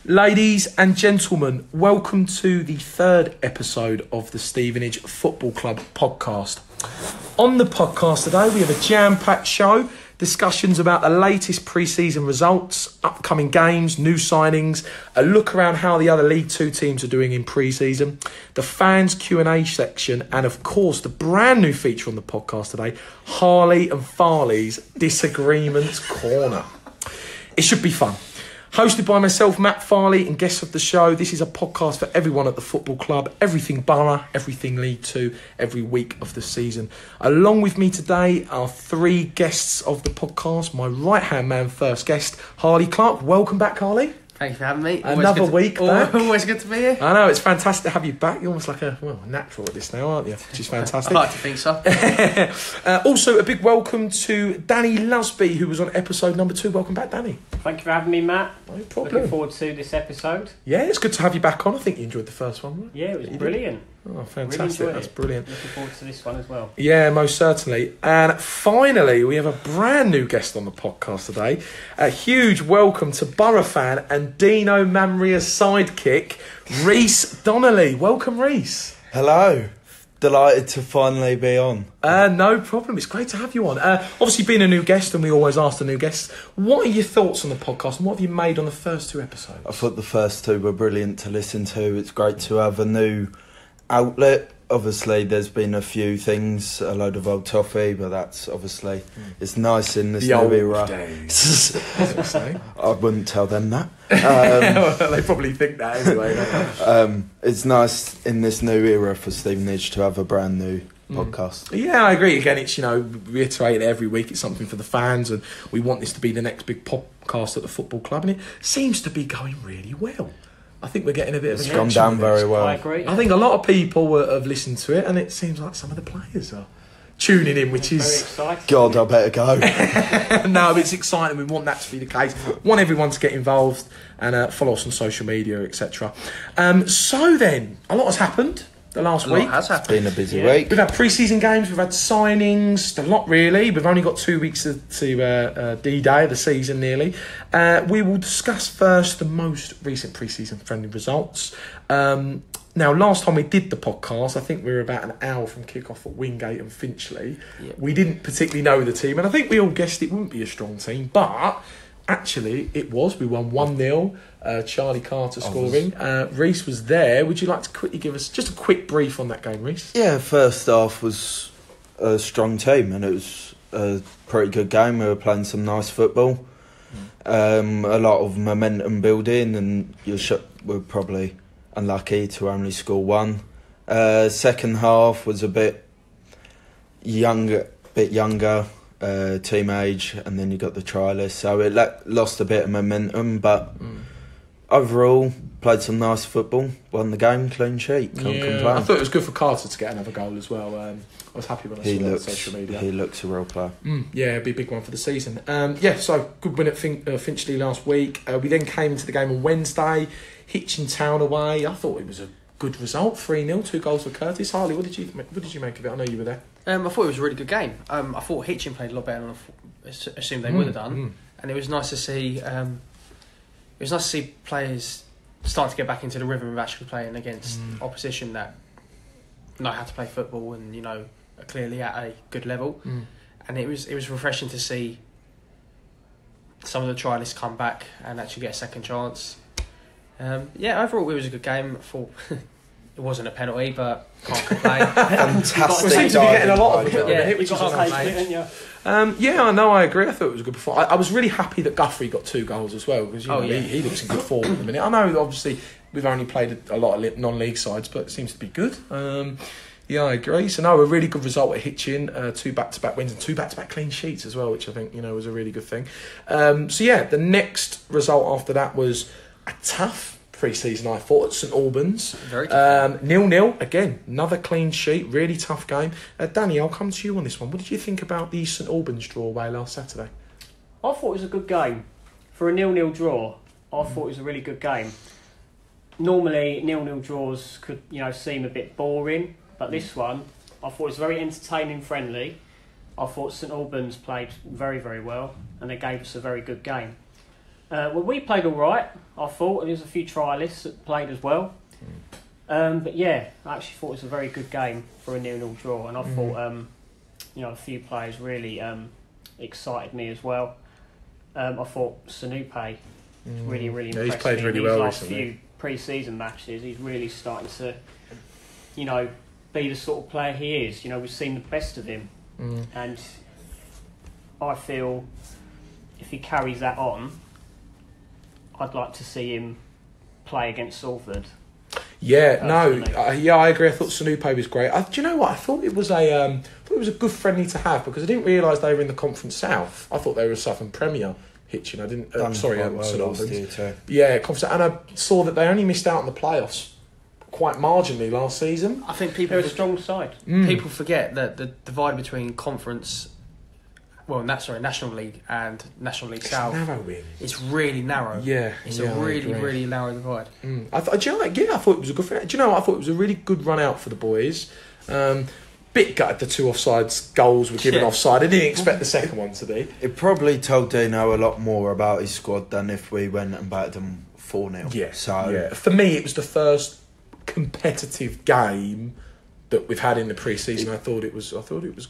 Ladies and gentlemen, welcome to the third episode of the Stevenage Football Club podcast. On the podcast today, we have a jam-packed show, discussions about the latest pre-season results, upcoming games, new signings, a look around how the other League Two teams are doing in pre-season, the fans Q&A section, and of course the brand new feature on the podcast today, Harley and Farley's Disagreements Corner. It should be fun. Hosted by myself, Matt Farley, and guests of the show. This is a podcast for everyone at the football club. Everything Borough, everything League Two, every week of the season. Along with me today are three guests of the podcast. My right-hand man, first guest, Harley Clark. Welcome back, Harley. Thank you for having me. Another week back. Always good to be here. I know, it's fantastic to have you back. You're almost like a natural at this now, aren't you? Which is fantastic. I like to think so. Also, a big welcome to Danny Lusby, who was on episode number 2. Welcome back, Danny. Thank you for having me, Matt. No problem. Looking forward to this episode. Yeah, it's good to have you back on. I think you enjoyed the first one, right? Yeah, it was brilliant. Oh, fantastic. Really That's brilliant. Looking forward to this one as well. Yeah, most certainly. And finally, we have a brand new guest on the podcast today. A huge welcome to Borough fan and Dino Mamria's sidekick, Reese Donnelly. Welcome, Reese. Hello. Delighted to finally be on. No problem. It's great to have you on. Obviously, being a new guest, and we always ask the new guests, what are your thoughts on the podcast and what have you made on the first 2 episodes? I thought the first 2 were brilliant to listen to. It's great to have a new outlet. Obviously, there's been a few things, a load of old toffee, but that's obviously, it's nice in this new era. Days. I wouldn't tell them that. They probably think that anyway. It's nice in this new era for Stevenage to have a brand new podcast. Yeah, I agree. Again, it's, reiterate every week, it's something for the fans, and we want this to be the next big podcast at the football club, and it seems to be going really well. I think we're getting a bit of It's gone down very well. I agree. I think a lot of people have listened to it, and it seems like some of the players are tuning in, which Very is... exciting. God, I better go. No, it's exciting. We want that to be the case. Want everyone to get involved and follow us on social media, etc. So then, a lot has happened the last week. Has happened. Been a busy week. We've had pre-season games, we've had signings, a lot really. We've only got 2 weeks to D-Day of the season nearly. We will discuss first the most recent pre-season friendly results. Now, last time we did the podcast, I think we were about an hour from kick-off at Wingate and Finchley. Yep. We didn't particularly know the team, and I think we all guessed it wouldn't be a strong team, but actually it was. We won 1-0. Charlie Carter scoring. Reese was there. Would you like to quickly give us just a quick brief on that game, Reese? Yeah, first half was a strong team and it was a pretty good game. We were playing some nice football. A lot of momentum building, and we're probably unlucky to only score 1. Second half was a bit younger, team age, and then you got the trialists, so it lost a bit of momentum, but overall played some nice football, won the game, clean sheet, can't complain. I thought it was good for Carter to get another goal as well. I was happy when I saw that on social media. He looks a real player. Yeah, it'd be a big one for the season. So good win at Finchley last week. We then came into the game on Wednesday, Hitchin Town away. I thought it was a good result, 3-0, 2 goals for Curtis. Harley, what did you make of it? I know you were there. I thought it was a really good game. I thought Hitchin played a lot better than I assumed they would have done, and it was nice to see. It was nice to see players start to get back into the rhythm of actually playing against opposition that know how to play football and are clearly at a good level. And it was refreshing to see some of the trialists come back and actually get a second chance. Overall it was a good game. I thought it wasn't a penalty, but can't complain. Fantastic. We seem to be getting a lot of it. Yeah, We got our case, didn't you? I know, I agree. I thought it was a good performance. I was really happy that Guthrie got 2 goals as well, because he looks in good form at the minute. I know, obviously, we've only played a lot of non-league sides, but it seems to be good. I agree. So, no, a really good result at Hitchin. 2 back-to-back wins and 2 back-to-back clean sheets as well, which I think, was a really good thing. The next result after that was a tough pre-season, I thought, at St Albans. Very tough. 0-0, again, another clean sheet, really tough game. Danny, I'll come to you on this one. What did you think about the St Albans draw away last Saturday? I thought it was a good game. For a 0-0 draw, I thought it was a really good game. Normally, 0-0 draws could, seem a bit boring, but this one, I thought it was very entertaining, friendly. I thought St Albans played very, very well, and they gave us a very good game. Well, we played all right, I thought. There was a few trialists that played as well. But yeah, I actually thought it was a very good game for a 0-0 draw, and I thought a few players really excited me as well. I thought Sanupe really impressed he's played me really in well these last recently. few pre-season matches. He's really starting to, be the sort of player he is. We've seen the best of him, and I feel if he carries that on, I'd like to see him play against Salford. Yeah, Personally. I agree. I thought Sanupe was great. Do you know what? I thought it was a good friendly to have because I didn't realise they were in the Conference South. I thought they were a Southern Premier. Hitchin. I didn't. St Albans. Yeah, Conference, and I saw that they only missed out on the playoffs quite marginally last season. I think people They're a strong side. People forget that the divide between National League and National League South. Narrowing. It's really narrow. Yeah, It's a really narrow divide. I thought it was a good. Do you know what? I thought it was a really good run out for the boys. Bit gutted the 2 offsides goals were given offside. I didn't expect the second one to be. It probably told Dino a lot more about his squad than if we went and battered them 4-0. Yeah. For me, it was the first competitive game that we've had in the pre-season. I thought it was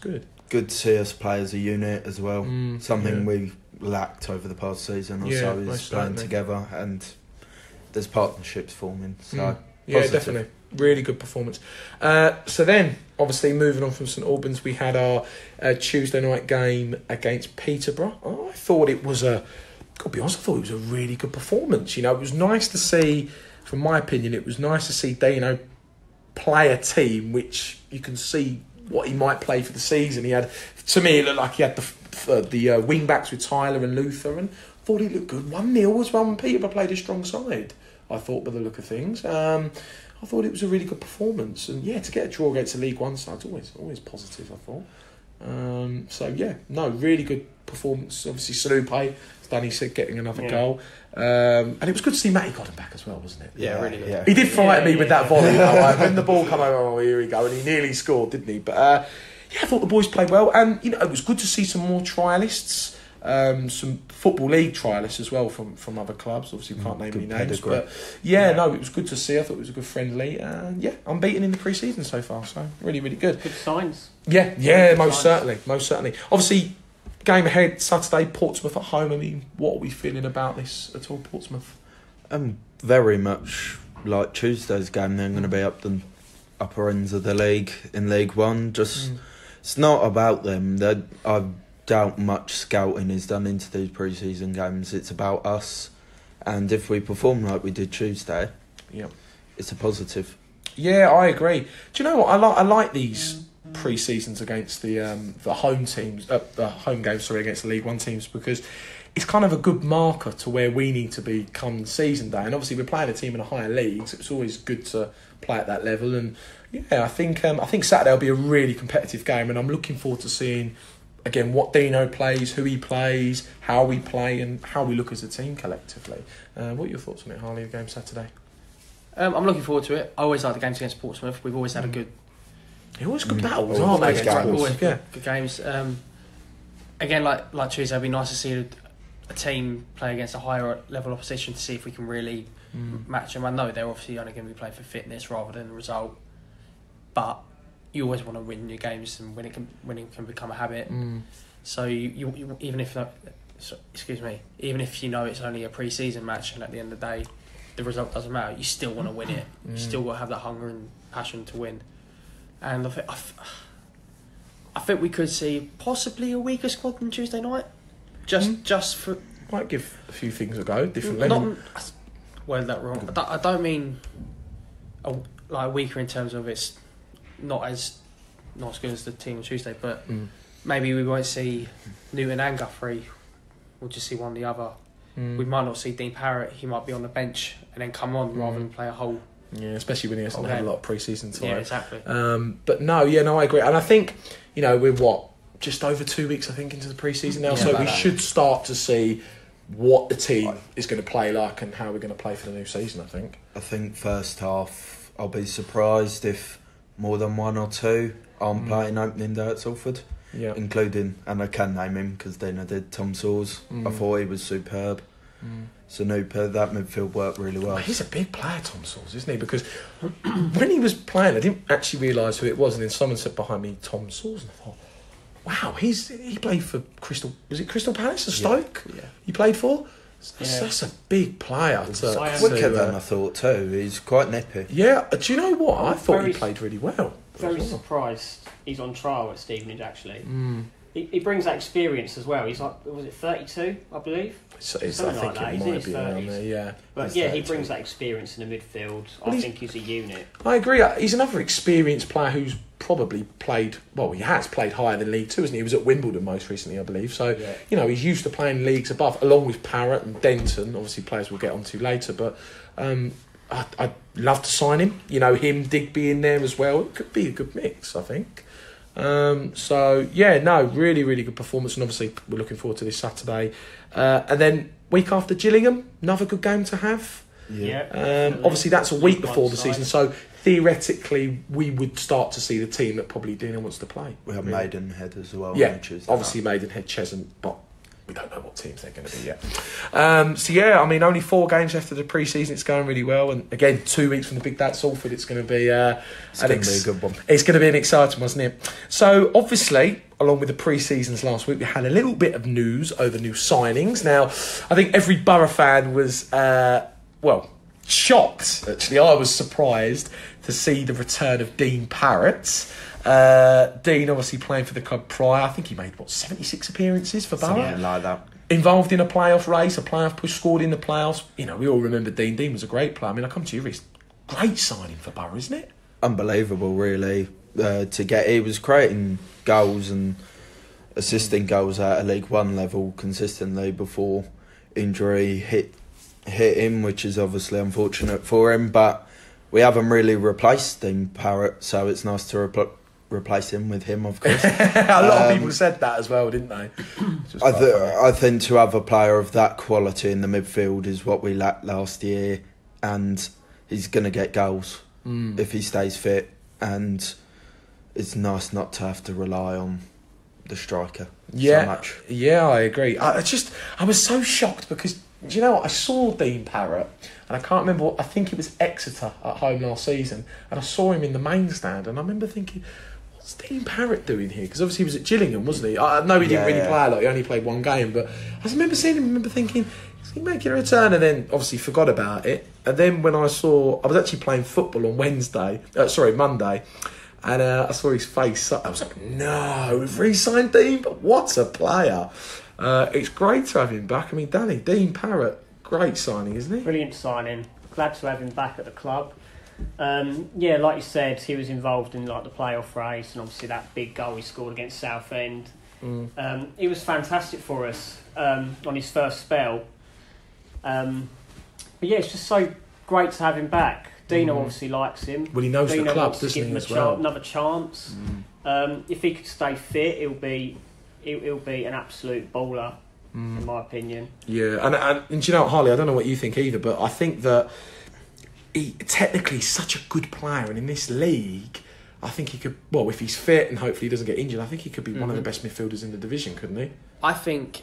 good. Good to see us play as a unit as well. Something we lacked over the past season or so is playing together, and there's partnerships forming. So positive. Definitely. Really good performance. So then, obviously, moving on from St Albans, we had our Tuesday night game against Peterborough. I thought it was a really good performance. It was nice to see, from my opinion, it was nice to see Dino play a team which you can see what he might play for the season. To me, it looked like he had the wing backs with Tyler and Luther, and thought he looked good. 1-0 as well when Peterborough played a strong side, I thought, by the look of things. I thought it was a really good performance, and to get a draw against a League One side is always positive, I thought. Really good performance. Obviously, Salupe, as Danny said, getting another goal. And it was good to see Matty Godden back as well, wasn't it? Yeah, really good. Yeah. He did frighten me with that volley. When the ball came over, here we go, and he nearly scored, didn't he? But I thought the boys played well, and it was good to see some more trialists. Some Football League trialists as well from other clubs. Obviously, we can't name any names, but it was good to see. I thought it was a good friendly, and unbeaten in the pre-season so far. So really, really good. Good signs. Most certainly. Obviously, game ahead Saturday, Portsmouth at home. I mean, what are we feeling about this at all, Portsmouth? Very much like Tuesday's game. They're going to be up the upper ends of the league in League One. It's not about them. I doubt much scouting is done into these pre-season games. It's about us, and if we perform like we did Tuesday, it's a positive. Yeah, I agree. Do you know what? I like these pre-seasons against the home teams, the home games, against the League One teams, because it's kind of a good marker to where we need to be come season day. And obviously, we're playing a team in a higher league, so it's always good to play at that level. And I think Saturday will be a really competitive game, and I'm looking forward to seeing, again, what Dino plays, who he plays, how we play, and how we look as a team collectively. What are your thoughts on it, Harley, the game Saturday? I'm looking forward to it. I always like the games against Portsmouth. We've always had a good... Always good battles, Always aren't they? Always good games. Again, like Tuesday, it'd be nice to see a team play against a higher level opposition to see if we can really match them. I know they're obviously only going to be playing for fitness rather than the result, but you always want to win your games, and winning can become a habit. So you even if it's only a pre-season match, and at the end of the day the result doesn't matter, you still want to win it. You still got to have that hunger and passion to win. And I think we could see possibly a weaker squad than Tuesday night. Just for... Might give a few things a go differently. Worded that wrong. I don't mean weaker in terms of it's not as good as the team on Tuesday, but maybe we won't see Newton and Guthrie. We'll just see one or the other. We might not see Dean Parrott. He might be on the bench and then come on rather than play a whole... Yeah, especially when he hasn't had a lot of pre-season time. Yeah, exactly. But I agree. And I think, we're just over 2 weeks, I think, into the pre-season now. So we should start to see what the team is going to play like and how we're going to play for the new season, I think. I think first half, I'll be surprised if more than one or two aren't playing opening day at Salford. Yeah. Including, and I can name him because Dana did, Tom Saws. I thought he was superb. Sanupa, that midfield worked really well. He's a big player, Tom Sauls, isn't he? Because when he was playing, I didn't actually realise who it was, and then someone said behind me, Tom Sauls, and I thought, wow, he played for Crystal Palace or Stoke? Yeah. He played for? That's a big player. Quicker than I thought too. He's quite nippy. Yeah, do you know what? I thought he played really well. Very surprised he's on trial at Stevenage, actually. He brings that experience as well. He's like, was it 32, I believe? Something like that. He's in his 30s. Around there, yeah. But He's yeah, 32. he brings that experience in the midfield. I think he's a unit. I agree. He's another experienced player who's probably played, well, he has played higher than League Two, isn't he? He was at Wimbledon most recently, I believe. So, you know, he's used to playing leagues above, along with Parrott and Denton, obviously players we'll get onto later. But I'd love to sign him. You know, him, Digby in there as well. It could be a good mix, I think. So yeah, no, really, really good performance, and obviously we're looking forward to this Saturday. And then week after Gillingham, another good game to have. Obviously that's a week before the season, so theoretically we would start to see the team that probably Dina wants to play. We have Maidenhead as well. Yeah, obviously Maidenhead, Chesham, but we don't know what teams they're going to be yet. So yeah, I mean, only 4 games after the pre-season. It's going really well, and again, 2 weeks from the big day at Salford. It's going to be a good one. It's going to be an exciting one, isn't it? So obviously, along with the pre-seasons last week, we had a little bit of news over new signings. Now, I think every Borough fan was shocked. Actually, I was surprised to see the return of Dean Parrott. Dean obviously playing for the club prior. I think he made 76 appearances for Borough. Something like that. Involved in a playoff race, a playoff push, scored in the playoffs. You know, we all remember Dean. Dean was a great player. I mean, I come to you, Reece. Great signing for Borough, isn't it? Unbelievable, really. He was creating goals and assisting goals at a League One level consistently before injury hit him, which is obviously unfortunate for him. But we haven't really replaced Dean Parrott, so it's nice to replace him with him, of course. A lot of people said that as well, didn't they? I think to have a player of that quality in the midfield is what we lacked last year, and he's going to get goals if he stays fit, and it's nice not to have to rely on the striker so much. Yeah, I agree. I was so shocked because, do you know what? I saw Dean Parrott, and I can't remember I think it was Exeter at home last season, and I saw him in the main stand, and I remember thinking, what's Dean Parrott doing here? Because obviously he was at Gillingham, wasn't he? I know he didn't really play a lot, he only played 1 game, but I just remember seeing him, thinking, is he making a return? And then obviously forgot about it. And then when I was actually playing football on Monday, and I saw his face, I was like, no, we've re-signed Dean, but what a player. It's great to have him back. I mean, Dean Parrott, great signing, isn't he? Brilliant signing. Glad to have him back at the club. Like you said, he was involved in the playoff race, and obviously that big goal he scored against Southend. He was fantastic for us on his first spell. But yeah, it's just so great to have him back. Dino obviously likes him. Well, he knows the club, doesn't he, as well? Another chance. If he could stay fit, he'll be an absolute baller, in my opinion. Yeah, and do you know what, Harley, I don't know what you think either, but I think that he technically is such a good player, and in this league, I think he could, if he's fit and hopefully he doesn't get injured, I think he could be one of the best midfielders in the division, couldn't he? I think,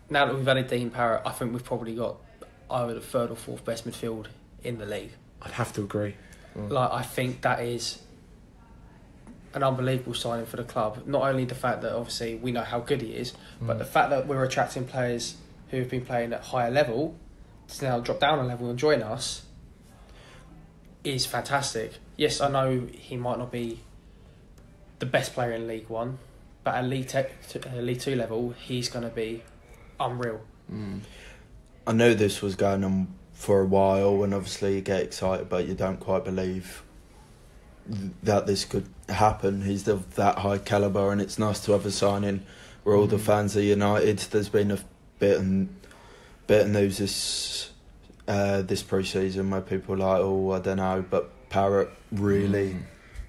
now that we've added Dean Parrott, I think we've probably got either the 3rd or 4th best midfield in the league. I'd have to agree. I think that is an unbelievable signing for the club. Not only the fact that obviously we know how good he is, but the fact that we're attracting players who have been playing at higher level to now drop down a level and join us is fantastic. Yes, I know he might not be the best player in League One, but at League 2 level, he's going to be unreal. I knew this was going on for a while, and obviously you get excited, but you don't quite believe that this could happen. He's of that high calibre, and it's nice to have a signing where all the fans are united. There's been a bit of news this pre-season where people are like, I don't know, but Parrott really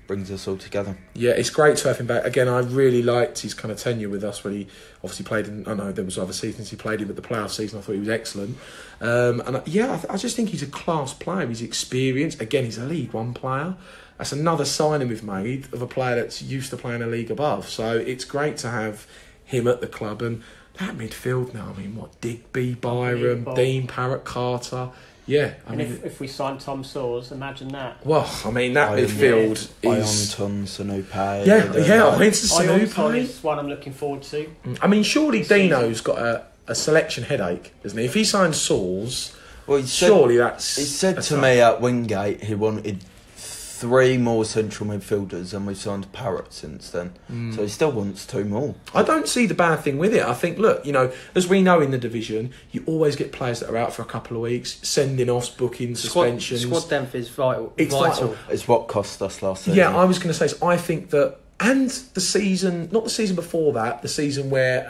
brings us all together. Yeah, it's great to have him back. Again, I really liked his kind of tenure with us when he obviously played in, I know there was other seasons he played in, but the playoff season I thought he was excellent. I just think he's a class player. He's experienced. Again, he's a League One player. That's another signing we've made of a player that's used to playing a league above. So it's great to have him at the club, and that midfield now, I mean, what, Digby, Byram, Dean, Parrott, Carter. Yeah, I and mean, if we sign Tom Sawers, imagine that. well, I mean, that midfield is... Ionton, Sanupe. Ionton is one I'm looking forward to. I mean, surely Dino's got a selection headache, isn't he? If he signs Sauls, well, surely that's... He said to me at Wingate he wanted 3 more central midfielders, and we've signed Parrott since then. So he still wants 2 more. I don't see the bad thing with it. I think, look, as we know in the division, you always get players that are out for a couple of weeks, sending offs, bookings, suspensions. Squad depth is vital. It's vital. It's what cost us last season. Yeah, I was going to say, so I think that, and the season, not the season before that, the season where...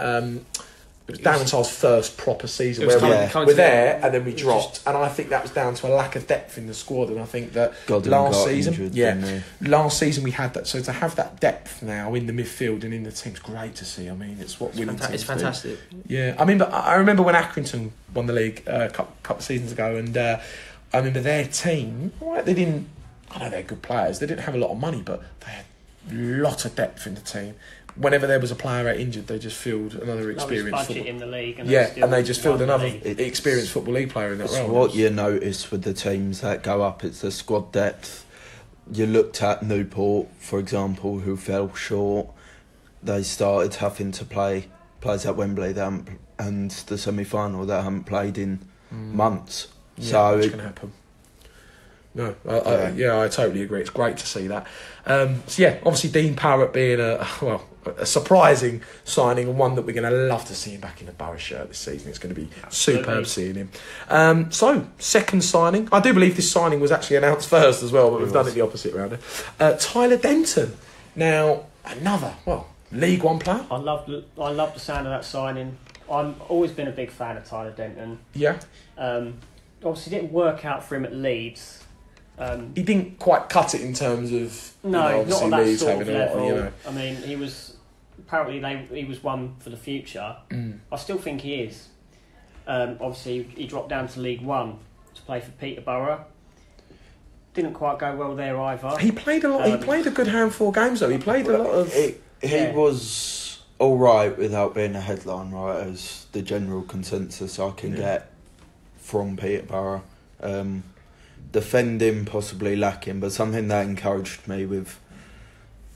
it was Darren Sar's first proper season where we're there and then we dropped, and I think that was down to a lack of depth in the squad. And I think that last season we had that. So to have that depth now in the midfield and in the team's great to see. I mean, it's what winning teams do. It's fantastic. Yeah, I mean, but I remember when Accrington won the league a couple of seasons ago, and I remember their team. Right, they didn't. I know they're good players. They didn't have a lot of money, but they had a lot of depth in the team. Whenever there was a player out injured, they just filled another experienced budget in the league. And they just filled another experienced Football League player in that role. What you notice with the teams that go up, it's the squad depth. You looked at Newport, for example, who fell short. They started having to play players at Wembley and the semi-final that haven't played in months. Yeah, so it's going to happen. No, I totally agree. It's great to see that. Obviously Dean Parrott being a surprising signing, and one that we're going to love to see him back in the Borough shirt this season. It's going to be superb seeing him. So, second signing. I do believe this signing was actually announced first as well, but we've done it the opposite round. Tyler Denton. Now, another, League One player. I love the sound of that signing. I've always been a big fan of Tyler Denton. Yeah. Obviously, it didn't work out for him at Leeds. He didn't quite cut it in terms of not on that Leeds sort of having level. a lot. I mean, he was one for the future. I still think he is. Obviously, he dropped down to League One to play for Peterborough. Didn't quite go well there either. He played a lot. He played a good handful of games though. He played a lot of. He was all right without being a headline writer, as the general consensus I can get from Peterborough. Defending possibly lacking, but something that encouraged me with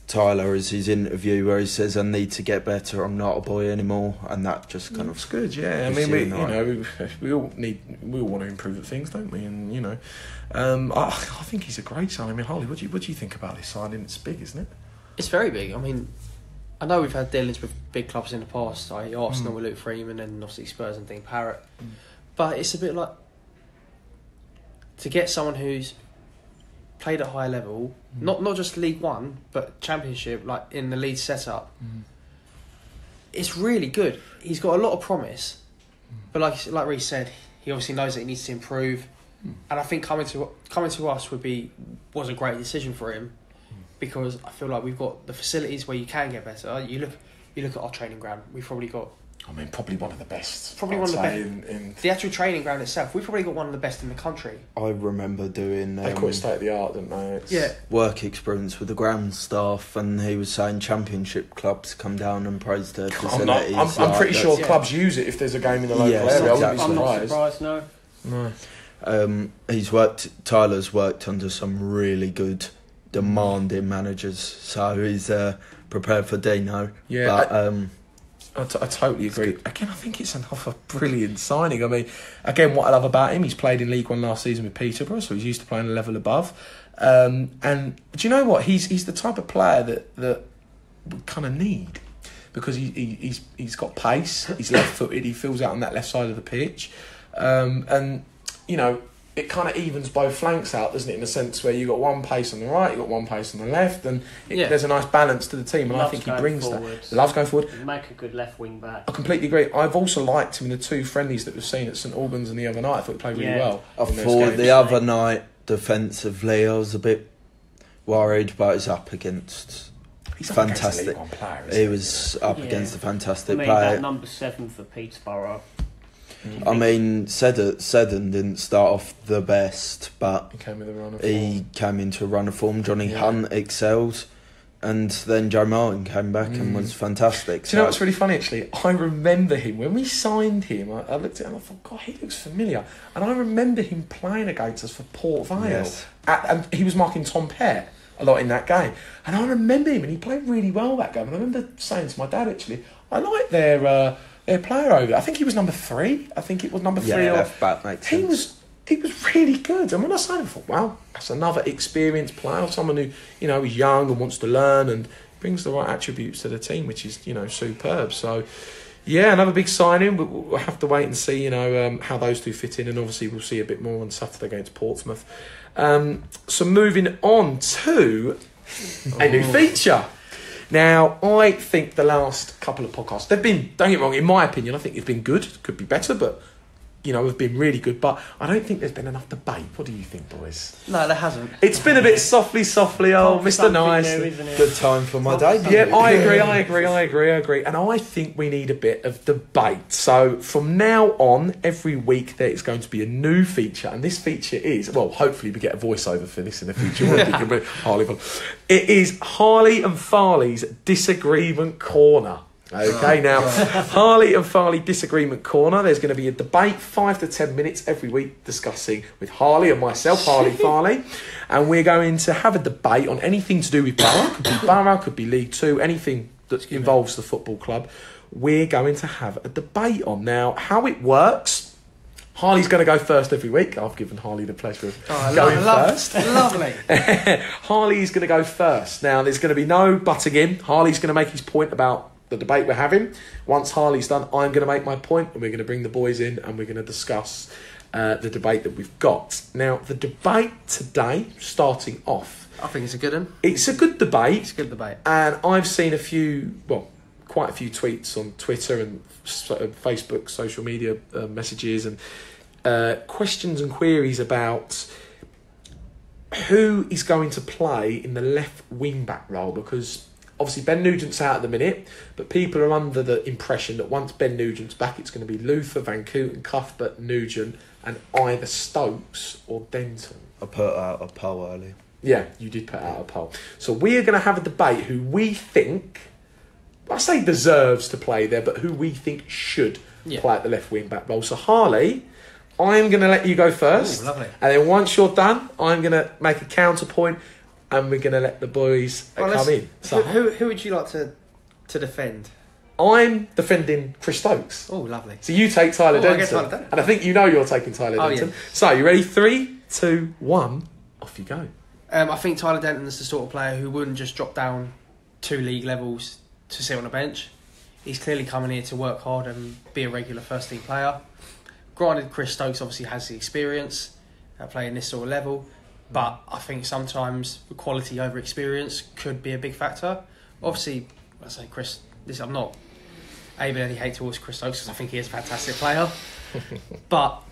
Tyler is his interview where he says, "I need to get better. I'm not a boy anymore," and that just kind of good. Yeah, I mean, we all want to improve at things, don't we? And I think he's a great signing. I mean, Harley, what do you think about this signing? It's big, isn't it? It's very big. I mean, I know we've had dealings with big clubs in the past, like Arsenal with Luke Freeman, and obviously Spurs and Dean Parrott. But it's a bit like, to get someone who's played at high level, not just League One, but Championship, like in the Leeds setup, it's really good. He's got a lot of promise, but like Reece said, he obviously knows that he needs to improve, and I think coming to us was a great decision for him, because I feel like we've got the facilities where you can get better. You look at our training ground. We've probably got. I mean, probably one of the best. Probably one of the best. The actual training ground itself, we've probably got one of the best in the country. I remember doing... they call it state of the art, didn't they? Work experience with the ground staff, and he was saying Championship clubs come down and praise their facilities. I'm pretty sure clubs use it if there's a game in the local area. Exactly. I'm not surprised, no. Tyler's worked under some really good, demanding managers, so he's prepared for Dino. Yeah. But, I totally agree. Again, I think it's another brilliant signing. I mean, again, what I love about him, he's played in League One last season with Peterborough, so he's used to playing a level above. And do you know what? He's the type of player that we kind of need, because he's got pace. He's left-footed. He fills out on that left side of the pitch, and it kind of evens both flanks out, doesn't it? In a sense where you've got one pace on the right, you've got one pace on the left, and there's a nice balance to the team, and I think he brings that. Loves going forward. Make a good left wing back. I completely agree. I've also liked him in the 2 friendlies that we've seen at St Albans and the other night. I thought he played really well. I thought the other night, defensively, I was a bit worried, but he's up against... He's fantastic. Up against player, he was up against a fantastic player. That number 7 for Peterborough. I mean, Seddon didn't start off the best, but he came with a run of form. Came into a run of form. Johnny Hunt excels. and then Joe Martin came back and was fantastic. Do you know what's really funny, actually? I remember him, when we signed him, I looked at him and I thought, God, he looks familiar. And I remember him playing against us for Port Vale. Yes. And he was marking Tom Pett a lot in that game. And I remember him, and he played really well that game. And I remember saying to my dad, actually, I like their player over there. I think he was number 3. I think it was number 3. Yeah, left back makes sense. He was really good. And when I signed him, I thought, wow, that's another experienced player, someone who, is young and wants to learn and brings the right attributes to the team, which is, superb. So, yeah, another big signing. We'll have to wait and see, how those two fit in. And obviously we'll see a bit more on Saturday against Portsmouth. So moving on to a new feature. Now, I think the last couple of podcasts, they've been, don't get me wrong, in my opinion, I think it's been good. Could be better, but... have been really good, but I don't think there's been enough debate. What do you think, boys? No, there hasn't. It's been a bit softly, oh, Mr. Nice. New, isn't it? Good time for my debut. Yeah, I agree. And I think we need a bit of debate. So from now on, every week there is going to be a new feature, and this feature is, well, hopefully we get a voiceover for this in the future. It is Harley and Farley's Disagreement Corner. Okay, now, Harley and Farley Disagreement Corner. There's going to be a debate, 5 to 10 minutes every week, discussing with Harley and myself, Harley Farley. And we're going to have a debate on anything to do with Borough, could be League Two, anything that involves the football club. We're going to have a debate on. Now, how it works... Harley's going to go first every week. I've given Harley the pleasure of going first. Lovely. Harley's going to go first. Now, there's going to be no butting in. Harley's going to make his point about the debate we're having. Once Harley's done, I'm going to make my point, and we're going to bring the boys in and we're going to discuss the debate that we've got. Now, the debate today, starting off... I think it's a good one. It's a good debate. It's a good debate. And I've seen quite a few tweets on Twitter and Facebook, social media messages and questions and queries about who is going to play in the left wing-back role, because... Obviously, Ben Nugent's out at the minute, but people are under the impression that once Ben Nugent's back, it's going to be Luther, Van Kooten, Cuthbert, Nugent, and either Stokes or Denton. I put out a poll earlier. Yeah, you did put out a poll. So we're going to have a debate who we think, I say deserves to play there, but who we think should play at the left wing-back role. So Harley, I'm going to let you go first. Ooh, lovely. And then once you're done, I'm going to make a counterpoint. And we're going to let the boys come in. So who would you like to defend? I'm defending Chris Stokes. Oh, lovely. So you take Tyler Denton. I get Tyler Denton. And I think you know you're taking Tyler Denton. Yeah. So, you ready? 3, 2, 1. Off you go. I think Tyler Denton's the sort of player who wouldn't just drop down 2 league levels to sit on a bench. He's clearly coming here to work hard and be a regular first-team player. Granted, Chris Stokes obviously has the experience at playing this sort of level. But I think sometimes quality over experience could be a big factor. Obviously, I say Chris. I'm not aiming any hate towards Chris Stokes because I think he is a fantastic player. But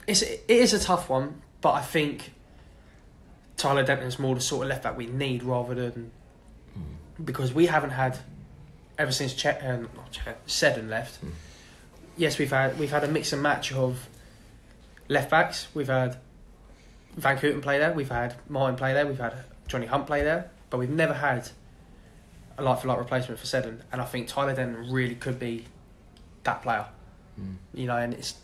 it is a tough one. But I think Tyler Denton's more the sort of left back we need rather than because we haven't had ever since Seddon left. Yes, we've had a mix and match of left backs. We've had Van Kooten play there, we've had Martin play there, we've had Johnny Hunt play there, but we've never had a like-for-like replacement for Seddon, and I think Tyler Denton really could be that player. And it's...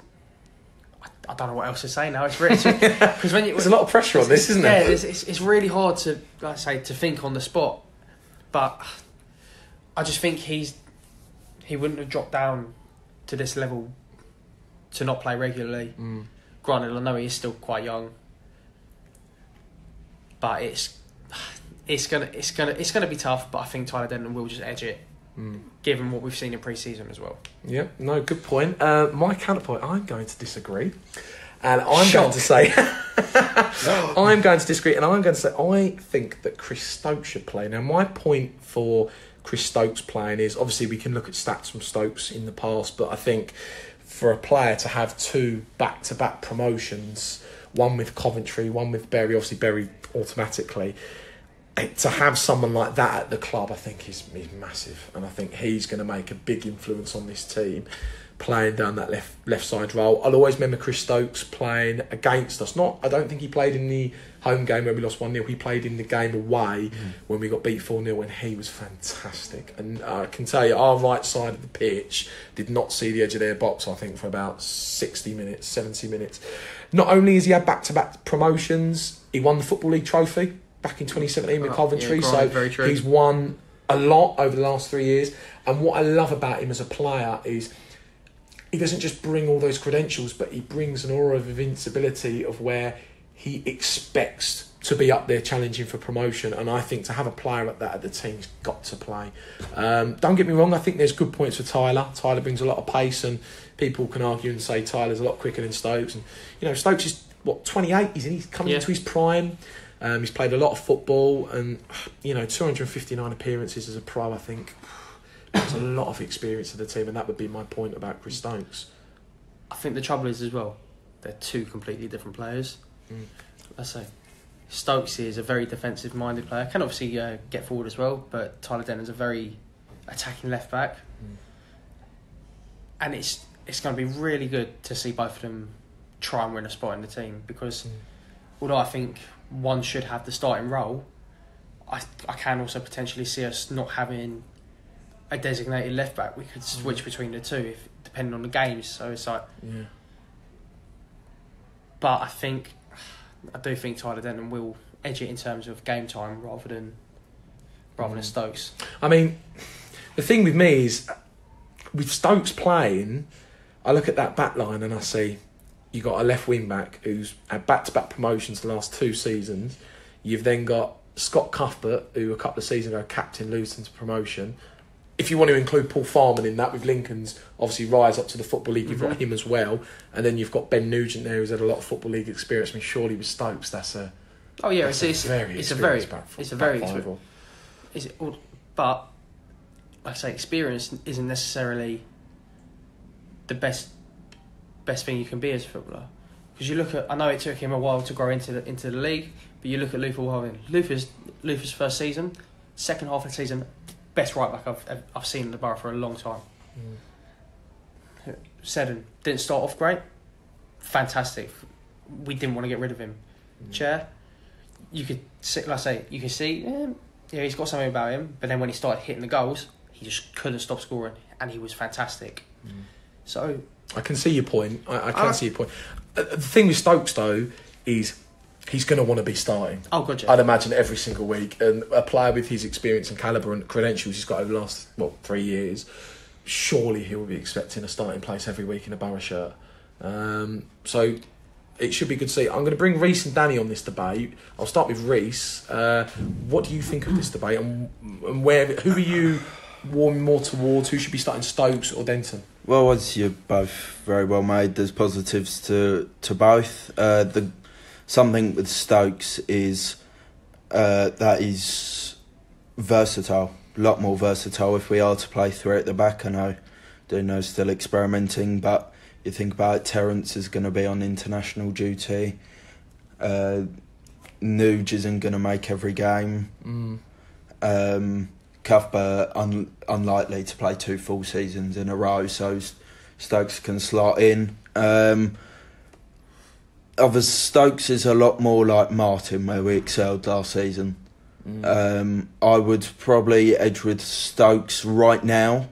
I don't know what else to say now. It's really... Because there's a lot of pressure on this, isn't there? Yeah, it's really hard to, like I say, to think on the spot, but I just think he wouldn't have dropped down to this level to not play regularly. Granted, I know he is still quite young. But it's gonna be tough. But I think Tyler Denton will just edge it, given what we've seen in pre-season as well. Yeah, no, good point. My counterpoint, I'm going to disagree, and I'm going to say I'm going to disagree, and I'm going to say I think that Chris Stokes should play. Now, my point for Chris Stokes playing is obviously we can look at stats from Stokes in the past, but I think for a player to have 2 back-to-back promotions, one with Coventry, one with Bury, obviously Bury automatically, to have someone like that at the club I think is massive, and I think he's going to make a big influence on this team. playing down that left side role. I'll always remember Chris Stokes playing against us. I don't think he played in the home game where we lost 1-0. He played in the game away when we got beat 4-0, and he was fantastic. And I can tell you, our right side of the pitch did not see the edge of their box, I think, for about 60 minutes, 70 minutes. Not only has he had back-to-back promotions, he won the Football League trophy back in 2017 with Coventry. Yeah, so very true. He's won a lot over the last 3 years. And what I love about him as a player is he doesn't just bring all those credentials, but he brings an aura of invincibility of where he expects to be up there challenging for promotion. And I think to have a player like that at the team's got to play. Don't get me wrong, I think there's good points for Tyler. Tyler brings a lot of pace, and people can argue and say Tyler's a lot quicker than Stokes. And Stokes is 28. He's coming into his prime. He's played a lot of football, and 259 appearances as a pro. I think there's a lot of experience in the team, and that would be my point about Chris Stokes. I think the trouble is as well, they're two completely different players. Let's say Stokes is a very defensive-minded player. Can obviously get forward as well, but Tyler Denton's a very attacking left back, and it's going to be really good to see both of them try and win a spot in the team, because although I think one should have the starting role, I can also potentially see us not having a designated left back. We could switch between the two depending on the games. So it's like, but I do think Tyler Denton will edge it in terms of game time rather than Stokes. I mean, the thing with me is, with Stokes playing, I look at that back line and I see you got a left wing back who's had back-to-back promotions the last 2 seasons. You've then got Scott Cuthbert, who a couple of seasons ago captained Luton's promotion. If you want to include Paul Farman in that, with Lincoln's obviously rise up to the Football League, you've got him as well. And then you've got Ben Nugent there, who's had a lot of Football League experience. I mean, surely with Stokes, that's a very but like I say, experience isn't necessarily the best thing you can be as a footballer. Because you look at, I know it took him a while to grow into the league, but you look at Luther Warren. Luther's first season, second half of the season, best right back I've seen in the Borough for a long time. Seddon didn't start off great, fantastic. We didn't want to get rid of him. Chair, you could see, he's got something about him. But then when he started hitting the goals, he just couldn't stop scoring, and he was fantastic. So I can see your point. I can see your point. The thing with Stokes though is he's going to want to be starting. Oh, God, yeah. I'd imagine every single week. And a player with his experience and calibre and credentials he's got over the last 3 years, surely he will be expecting a starting place every week in a Borough shirt. So it should be good to see. I'm going to bring Reece and Danny on this debate. I'll start with Reece. What do you think of this debate, and who are you warming more towards? Who should be starting, Stokes or Denton? Well, as you're both very well made, there's positives to both. Something with Stokes is that is versatile, a lot more versatile if we are to play 3 at the back. I know Duno's still experimenting, but you think about it, Terence is going to be on international duty. Nuge isn't going to make every game. Cuthbert unlikely to play 2 full seasons in a row, so Stokes can slot in. Stokes is a lot more like Martin, where we excelled last season. I would probably edge with Stokes right now,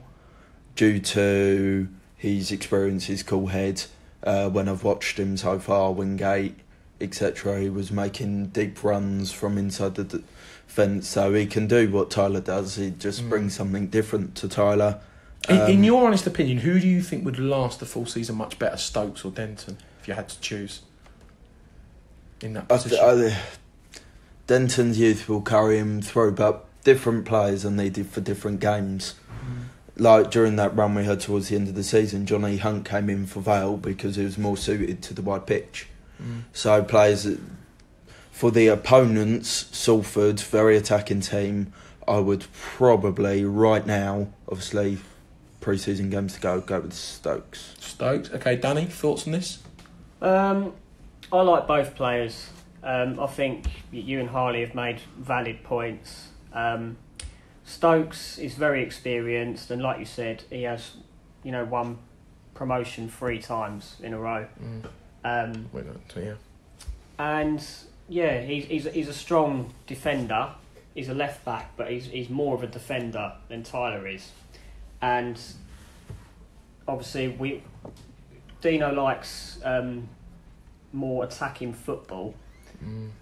due to his experience, his cool head. When I've watched him so far, Wingate, etc., he was making deep runs from inside the defence, so he can do what Tyler does. He just brings something different to Tyler. In your honest opinion, who do you think would last the full season much better, Stokes or Denton, if you had to choose in that position? Denton's youth will carry him through, but different players are needed for different games. Like during that run we had towards the end of the season, Johnny Hunt came in for Vale because he was more suited to the wide pitch. So players for the opponents, Salford, very attacking team, I would probably right now, obviously pre-season games to go with Stokes. Stokes. Okay, Danny, thoughts on this? I like both players. I think you and Harley have made valid points. Stokes is very experienced, and like you said, he has, won promotion 3 times in a row. Yeah. And yeah, he's a strong defender. He's a left back, but he's more of a defender than Tyler is. And obviously, Dino likes more attacking football.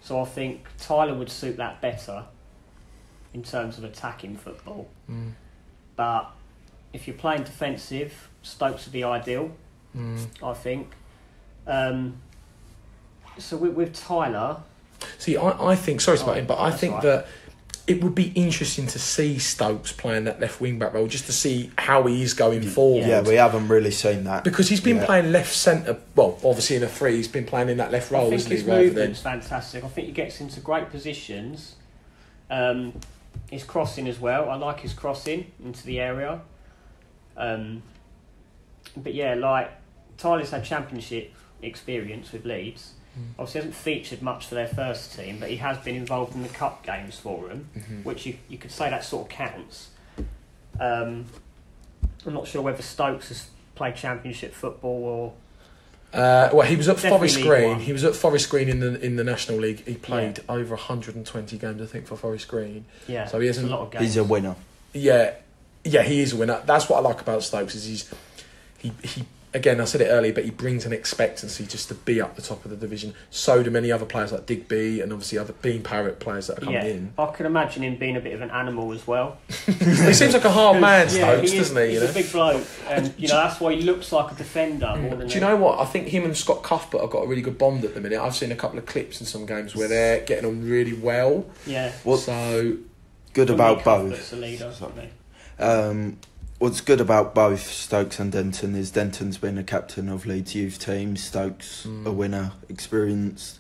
So I think Tyler would suit that better in terms of attacking football. But if you're playing defensive, Stokes would be ideal, I think. So with Tyler... See, I think... Sorry, Martin, but I think that it would be interesting to see Stokes playing that left wing-back role, just to see how he is going forward. Yeah, we haven't really seen that. Because he's been playing left centre... Well, obviously in a 3, he's been playing in that left role, I isn't think he? his movement's fantastic. I think he gets into great positions. His crossing as well. I like his crossing into the area. But yeah, like, Tyler's had championship experience with Leeds. Obviously hasn't featured much for their first team, but he has been involved in the cup games for them, which you could say that sort of counts. I'm not sure whether Stokes has played championship football or... well, he was at Definitely Forest League Green. One. He was at Forest Green in the National League. He played over 120 games, I think, for Forest Green. Yeah, so he hasn't. A lot of games. He's a winner. Yeah, he is a winner. That's what I like about Stokes. Is he again, I said it earlier, but he brings an expectancy just to be up the top of the division. So do many other players like Digby and obviously other Bean Parrott players that are coming in. I can imagine him being a bit of an animal as well. He seems like a hard man, Stokes, doesn't he? He's a big bloke, and that's why he looks like a defender more than. Do you know what? I think him and Scott Cuthbert have got a really good bond at the minute. I've seen a couple of clips in some games where they're getting on really well. Yeah. So good about both. Cuthbert's a leader, isn't he? What's good about both Stokes and Denton is Denton's been a captain of Leeds youth team. Stokes a winner, experienced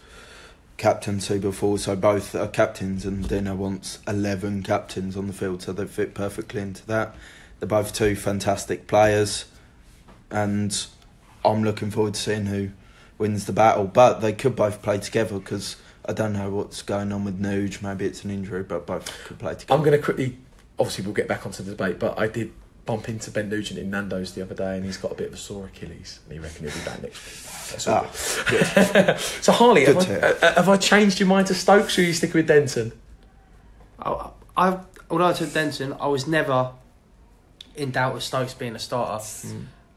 captain too before, so both are captains, and Dino wants 11 captains on the field, so they fit perfectly into that. They're both 2 fantastic players, and I'm looking forward to seeing who wins the battle. But they could both play together, because I don't know what's going on with Nuge. Maybe it's an injury, but both could play together. I'm going to quickly, obviously we'll get back onto the debate, but I did bump into Ben Nugent in Nando's the other day, and he's got a bit of a sore Achilles, and he reckon he'll be back next week. That's all good. So Harley, have I changed your mind to Stokes, or are you sticking with Denton? Although I took Denton, I was never in doubt of Stokes being a starter.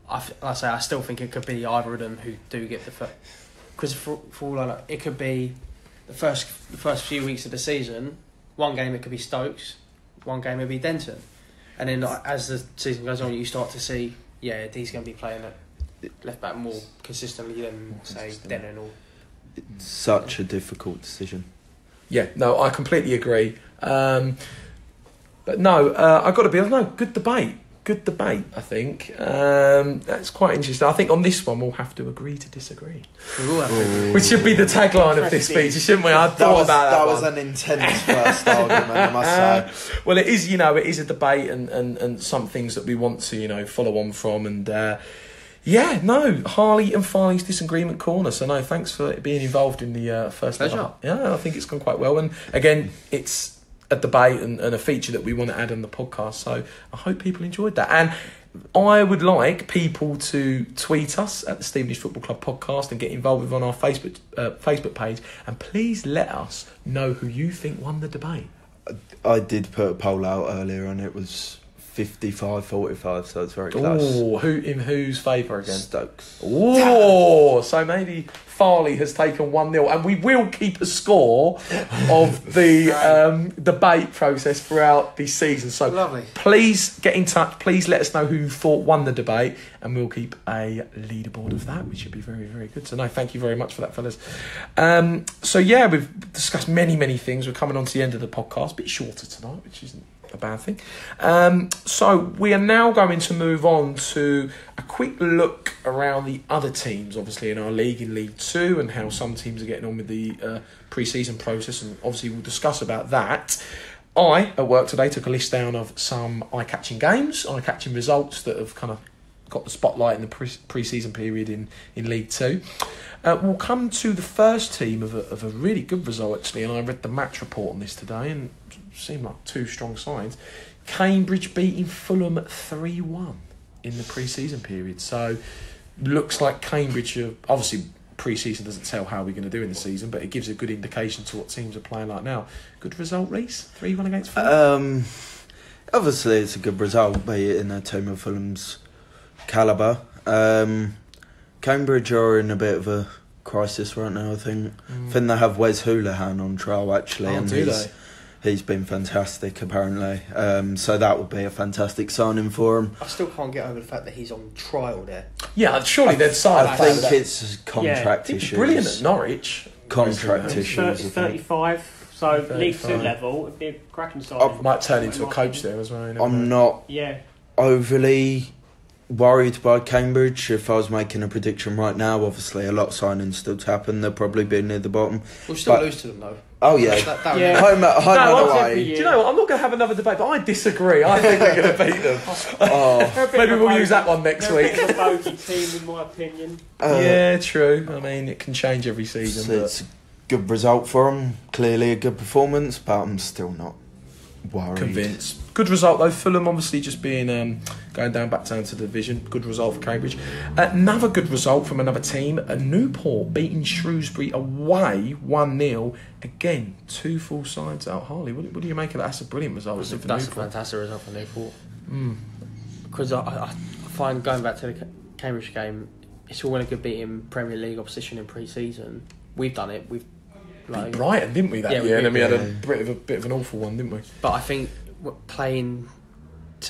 I still think it could be either of them who do get the first. Because for all I know, it could be the first few weeks of the season. One game it could be Stokes, one game it could be Denton. And then as the season goes on, you start to see, he's going to be playing at left back more consistently than, say, Denon or... It's such a difficult decision. Yeah, no, I completely agree. But no, I've got to be honest, good debate. Good debate, I think. That's quite interesting. I think on this one we'll have to agree to disagree. Which should be the tagline of this speech, shouldn't we? I thought about that. That was an intense first argument, I must say. Well, it is, it is a debate and some things that we want to, follow on from. And Harley and Farley's Disagreement Corner. So no, thanks for being involved in the first. Pleasure. Yeah, I think it's gone quite well. And again, it's a debate and a feature that we want to add on the podcast, so I hope people enjoyed that. And I would like people to tweet us at the Stevenage Football Club podcast and get involved with on our Facebook page, and please let us know who you think won the debate. I did put a poll out earlier and it was 55-45, so it's very close. Oh, in whose favour again? Stokes. Oh, so maybe Farley has taken 1-0, and we will keep a score of the debate process throughout the season. So lovely. Please get in touch. Please let us know who you thought won the debate, and we'll keep a leaderboard of that, which should be very, very good. So no, thank you very much for that, fellas. We've discussed many things. We're coming on to the end of the podcast, a bit shorter tonight, which isn't a bad thing. So we are now going to move on to a quick look around the other teams, obviously in our league, in League 2, and how some teams are getting on with the pre-season process, and obviously we'll discuss about that. I, at work today, took a list down of some eye-catching games, eye-catching results that have kind of got the spotlight in the pre-season period in League 2. We'll come to the first team of a really good result, actually, and I read the match report on this today, and it seemed like 2 strong sides. Cambridge beating Fulham 3-1 in the pre-season period. So looks like Cambridge are obviously. Pre-season doesn't tell how we're going to do in the season, but it gives a good indication to what teams are playing like now. Good result, Reece? 3-1 against Fulham? Obviously, it's a good result, be it in a team of Fulham's calibre. Cambridge are in a bit of a crisis right now, I think. I think they have Wes Houlihan on trial, actually. Oh, do they? He's been fantastic, apparently. So that would be a fantastic signing for him. I still can't get over the fact that he's on trial there. Yeah, surely they'd sign I think it's contract He's issues. brilliant at Norwich. Contract He's issues. 35, so League 2 35. level would be a cracking signing. Might turn into a coach there as well. You never I'm know. not overly worried by Cambridge. If I was making a prediction right now, obviously a lot of signings still to happen. They'll probably be near the bottom. We'll still lose to them though. Oh yeah, Yeah. home and once away. every Do year. you know what? I'm not going to have another debate, but I disagree. I think we're going to beat them. Oh, Maybe we'll use that one next They're a week. bit of a bogey team, in my opinion. Yeah, true. I mean, it can change every season. it's a good result for them. Clearly a good performance, but I'm still not worried. Convinced. Good result though. Fulham obviously just being going back down to the division. Good result for Cambridge. Another good result from another team. Newport beating Shrewsbury away 1-0. Again, 2 full sides out. Harley, what do you make of that? That's a brilliant result. Isn't it, for That's a Newport? fantastic result for Newport. Because I find, going back to the Cambridge game, it's all well and good beating Premier League opposition in pre-season. We've done it. We've Beat Brighton, didn't we, that Yeah, we year? And then we did, had a bit of an awful one, didn't we? But I think playing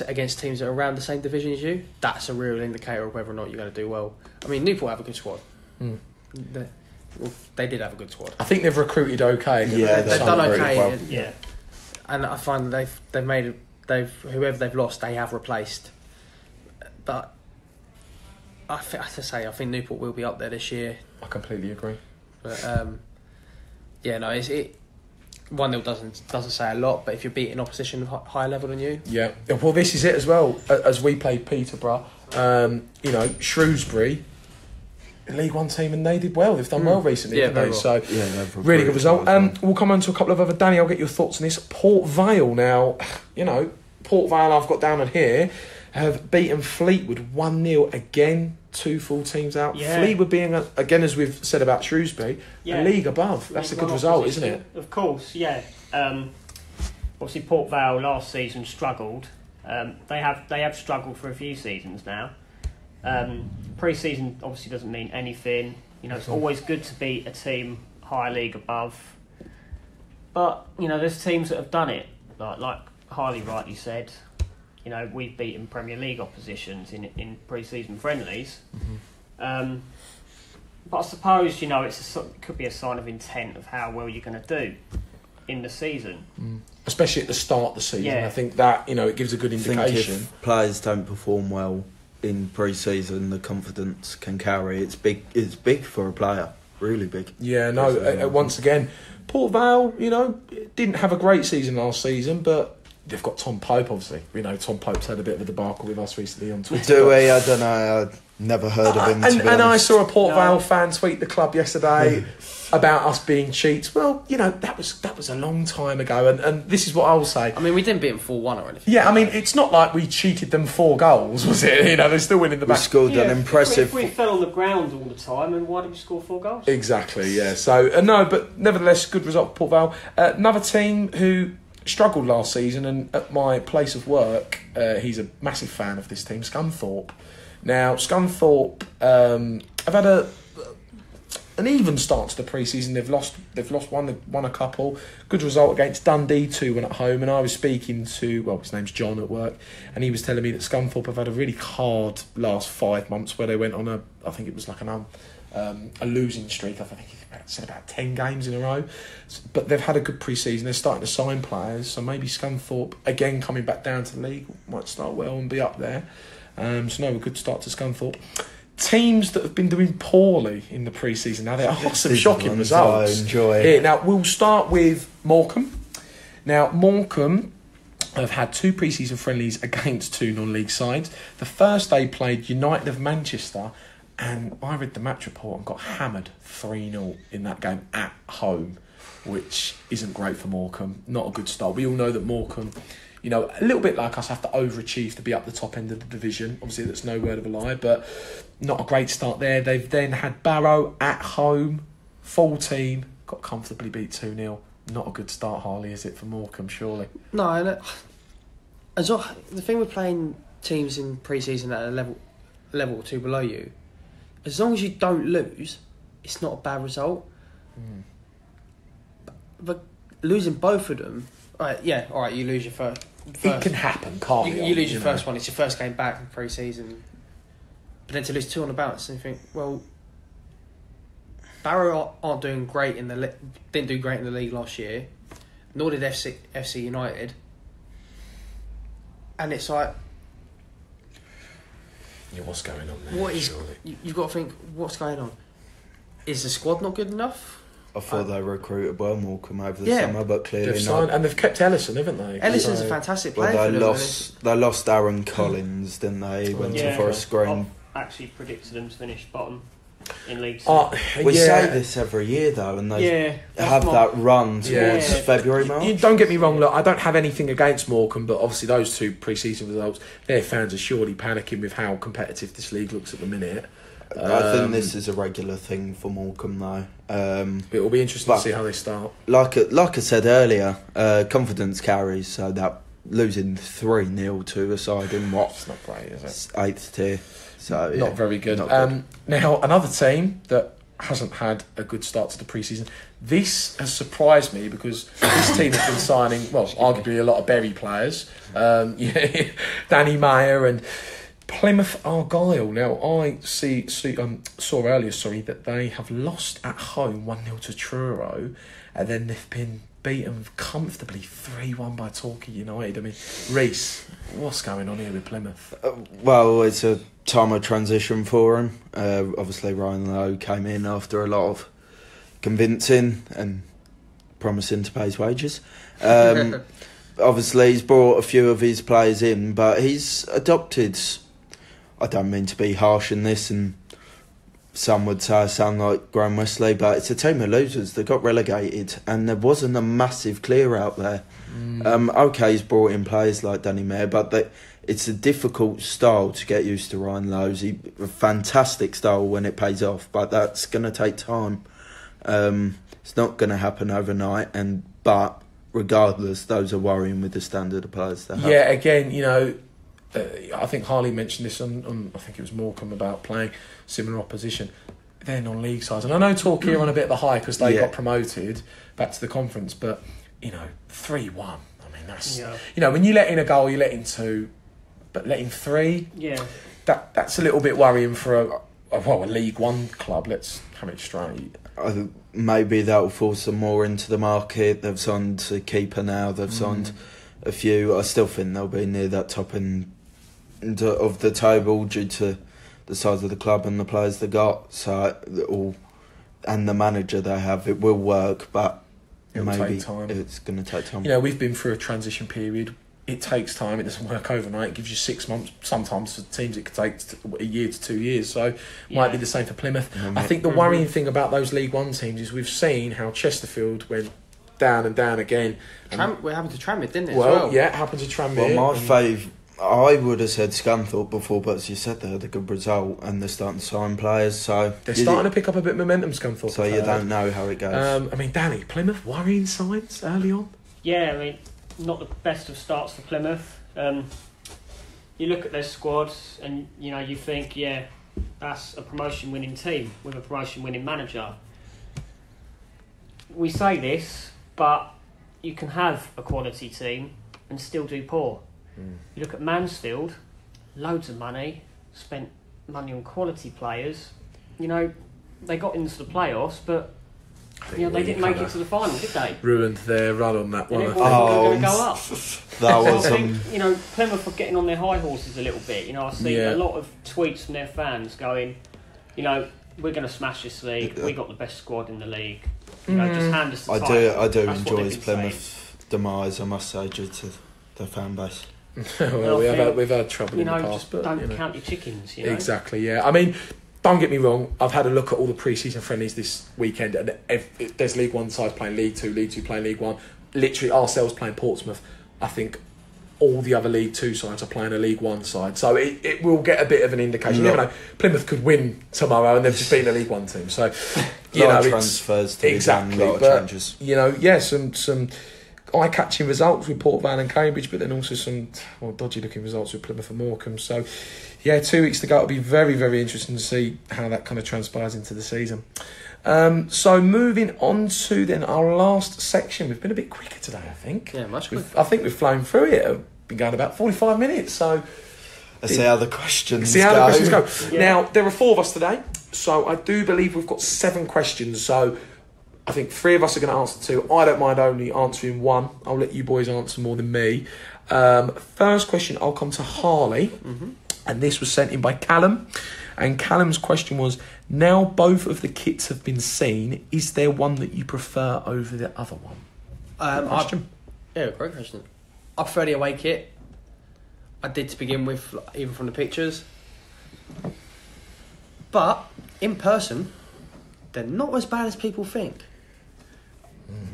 against teams that are around the same division as you, that's a real indicator of whether or not you're going to do well. I mean, Newport have a good squad. They did have a good squad. I think they've recruited okay. Yeah, They've done okay. well. Yeah. And I find that whoever they've lost, they have replaced. But I think Newport will be up there this year. I completely agree. But yeah, no, it's 1-0 doesn't say a lot, but if you're beating opposition higher level than you, Yeah. Well, this is it as well. As we played Peterborough, Shrewsbury, League One team, and they did well. They've done well recently, Yeah, haven't they? very well. So Yeah, they've really good recruited result. well as well. We'll come on to a couple of other. Danny, I'll get your thoughts on this. Port Vale now, Port Vale I've got down on here have beaten Fleetwood 1-0 again. 2 full teams out. Yeah. Fleetwood being again, as we've said about Shrewsbury, a league above. That's a good result, isn't it? Of course, yeah. Obviously, Port Vale last season struggled. They have struggled for a few seasons now. Pre-season obviously doesn't mean anything. It's always good to beat a team higher league above. But there's teams that have done it. Like Harley rightly said, we've beaten Premier League oppositions in pre-season friendlies. But I suppose it could be a sign of intent of how well you're going to do in the season. Especially at the start of the season. Yeah. I think that it gives a good I think indication. if players don't perform well in pre-season, the confidence can carry. It's big. It's big for a player. Really big. Yeah, no. Once again, Port Vale, didn't have a great season last season, but they've got Tom Pope. Obviously, Tom Pope's had a bit of a debacle with us recently on Twitter. Do we? I don't know. I never heard of him. And I saw a Port Vale fan tweet the club yesterday about us being cheats. Well, that was a long time ago, and this is what I'll say. I mean, we didn't beat them 4-1 or anything. Yeah, I mean, it's not like we cheated them 4 goals, was it? They're still winning the we back. scored an impressive. If we fell on the ground all the time, and why did we score 4 goals? Exactly, yeah. So, no, but nevertheless, good result for Port Vale. Another team who struggled last season, and at my place of work, he's a massive fan of this team, Scunthorpe. Now, Scunthorpe have had an even start to the pre-season. They've lost one, they've won a couple. Good result against Dundee, 2-1 at home. And I was speaking to, his name's John at work, and he was telling me that Scunthorpe have had a really hard last 5 months where they went on a losing streak. I think he said about 10 games in a row. But they've had a good pre-season. They're starting to sign players. So maybe Scunthorpe, again, coming back down to the league, might start well and be up there. A good start to Scunthorpe. Teams that have been doing poorly in the pre-season. Now, there are some shocking results. I enjoy. Here, now, we'll start with Morecambe. Now, Morecambe have had 2 pre-season friendlies against 2 non-league sides. The first they played United of Manchester, and I read the match report and got hammered 3-0 in that game at home, which isn't great for Morecambe. Not a good start. We all know that Morecambe, you know, a little bit like us, have to overachieve to be up the top end of the division. Obviously, that's no word of a lie, but not a great start there. They've then had Barrow at home, full team, got comfortably beat 2-0. Not a good start, Harley, is it, for Morecambe, surely? No, as well, the thing with playing teams in pre-season at a level or two below you, as long as you don't lose, it's not a bad result. But losing both of them, all right, you lose your first. It can happen, can't it? You lose your first one. It's your first game back in pre-season, but then to lose 2 on the bounce, and you think, well, Barrow aren't doing great didn't do great in the league last year, nor did FC United, and it's like, yeah, what's going on there? You've got to think, what's going on? Is the squad not good enough? I thought they recruited well Morecambe over the summer, but clearly they've not. signed, and they've kept Ellison, haven't they? Ellison's a fantastic player. Well, for they lost Aaron Collins, didn't they? He went to Forest Green. I've actually predicted them to finish bottom in League 2. We say this every year, though, and they have that run towards February, March. You don't get me wrong, look, I don't have anything against Morecambe, but obviously those 2 pre-season results, their fans are surely panicking with how competitive this league looks at the minute. I think this is a regular thing for Morecambe, though. It will be interesting to see how they start. Like I said earlier, confidence carries, so that losing 3-0 to a side in It's not great, is it? 8th tier. So, not very good. Not good. Now, another team that hasn't had a good start to the pre-season. This has surprised me because this team has been signing, well, arguably a lot of Bury players. Danny Mayer and Plymouth Argyle. Now, I saw earlier, that they have lost at home 1-0 to Truro, and then they've been beaten comfortably 3-1 by Torquay United. I mean, Reece, what's going on here with Plymouth? Well, it's a time of transition for him. Obviously, Ryan Lowe came in after a lot of convincing and promising to pay his wages. Obviously, he's brought a few of his players in, but he's adopted... I don't mean to be harsh in this, and some would say I sound like Graham Wesley, but it's a team of losers that got relegated, and there wasn't a massive clear out there. OK, he's brought in players like Danny Mayer, but it's a difficult style to get used to. Ryan Lowe's a fantastic style when it pays off, but that's going to take time. It's not going to happen overnight, but regardless, those are worrying with the standard of players they have. Yeah, again, I think Harley mentioned this on I think it was Morecambe, about playing similar opposition. They're non-league sides, and I know Torquay are on a bit of a high because they got promoted back to the conference, but 3-1. I mean, that's when you let in a goal, you let in 2, but letting 3, that's a little bit worrying for a League One club. Let's have it straight. Maybe that will force them more into the market. They've signed a keeper now. They've signed a few. I still think they'll be near that top end of the table due to the size of the club and the players they got. And the manager they have. It will work, but It'll take time. It's going to take time. We've been through a transition period. It takes time. It doesn't work overnight. It gives you 6 months. Sometimes for teams it could take a year to 2 years. So might be the same for Plymouth. I think the worrying thing about those League One teams is we've seen how Chesterfield went down and down again. What happened to Tranmere, didn't it? Well, it happened to Tranmere. Well, my fave, I would have said Scunthorpe before, but as you said, they had a good result and they're starting to sign players. So they're starting to pick up a bit of momentum, Scunthorpe. So you don't know how it goes. Danny, Plymouth, worrying signs early on? Yeah, not the best of starts for Plymouth. You look at their squad and you think, that's a promotion-winning team with a promotion-winning manager. We say this, but you can have a quality team and still do poor. You look at Mansfield, loads of money, spent money on quality players. They got into the playoffs, but they didn't make it to the final, did they? Ruined their run on that one. They were going to go up. That was I think, Plymouth are getting on their high horses a little bit. I see a lot of tweets from their fans going, we're going to smash this league. We got the best squad in the league. Just hand us the title. I do enjoy his Plymouth demise, I must say, due to their fan base. Well, we've had trouble in the past, but don't count your chickens. Exactly. Yeah. I mean, don't get me wrong. I've had a look at all the pre-season friendlies this weekend, and there's League One sides playing League Two playing League One. Literally, ourselves playing Portsmouth. I think all the other League Two sides are playing a League One side. So it will get a bit of an indication. You never know. Plymouth could win tomorrow and they've just beaten a League One team. So, you know, transfers to exactly, a lot of but, changes. You know, yeah, some eye-catching results with Port Vale and Cambridge, but then also some dodgy-looking results with Plymouth and Morecambe. So, yeah, 2 weeks to go. It'll be very, very interesting to see how that kind of transpires into the season. So moving on to then our last section. We've been a bit quicker today, I think. Yeah, much quicker. I think we've flown through it. We've been going about 45 minutes. So Let's see how the questions go. Yeah. Now, there are 4 of us today. So I do believe we've got 7 questions. So I think 3 of us are going to answer 2. I don't mind only answering 1. I'll let you boys answer more than me. First question, I'll come to Harley. Mm-hmm. And this was sent in by Callum. And Callum's question was, now both of the kits have been seen, is there one that you prefer over the other one? Great question. I prefer the away kit. I did to begin with, even from the pictures. But, in person, they're not as bad as people think.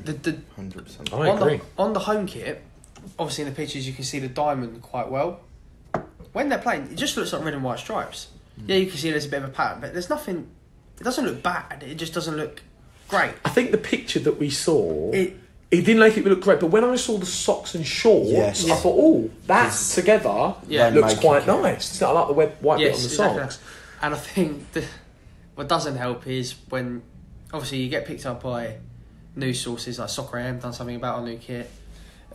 100%. I agree. On the home kit, obviously in the pictures you can see the diamond quite well. When they're playing, it just looks like red and white stripes. Yeah, you can see there's a bit of a pattern, but there's nothing. It doesn't look bad. It just doesn't look great. I think the picture that we saw, it didn't make it look great. But when I saw the socks and shorts, I thought, oh, that together looks quite nice. It's not like the white bit on the exactly. socks. And I think what doesn't help is when, obviously, you get picked up by news sources like Soccer AM, done something about our new kit.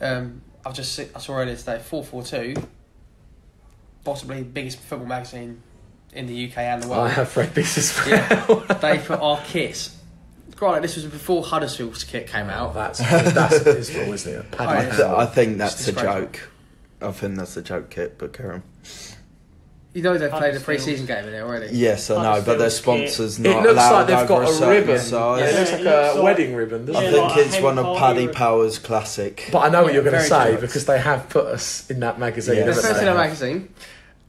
I saw earlier today, 442, possibly the biggest football magazine in the UK and the world. I have read this as well. Yeah, they put our kits. Granted, this was before Huddersfield's kit came out. That's abysmal, isn't it? I think that's a joke. I think that's a joke kit, but carry on. You know they've played a pre-season game in it already. Yes, I know, but their sponsors not it looks allowed like they've got over a ribbon. size. Yeah, it looks like a wedding ribbon, doesn't I it? think like it's a one of Henry Paddy ribbon. Power's classic. But I know what you're going to very say jokes. because they have put us in that magazine. Yeah. The haven't first they? in a magazine,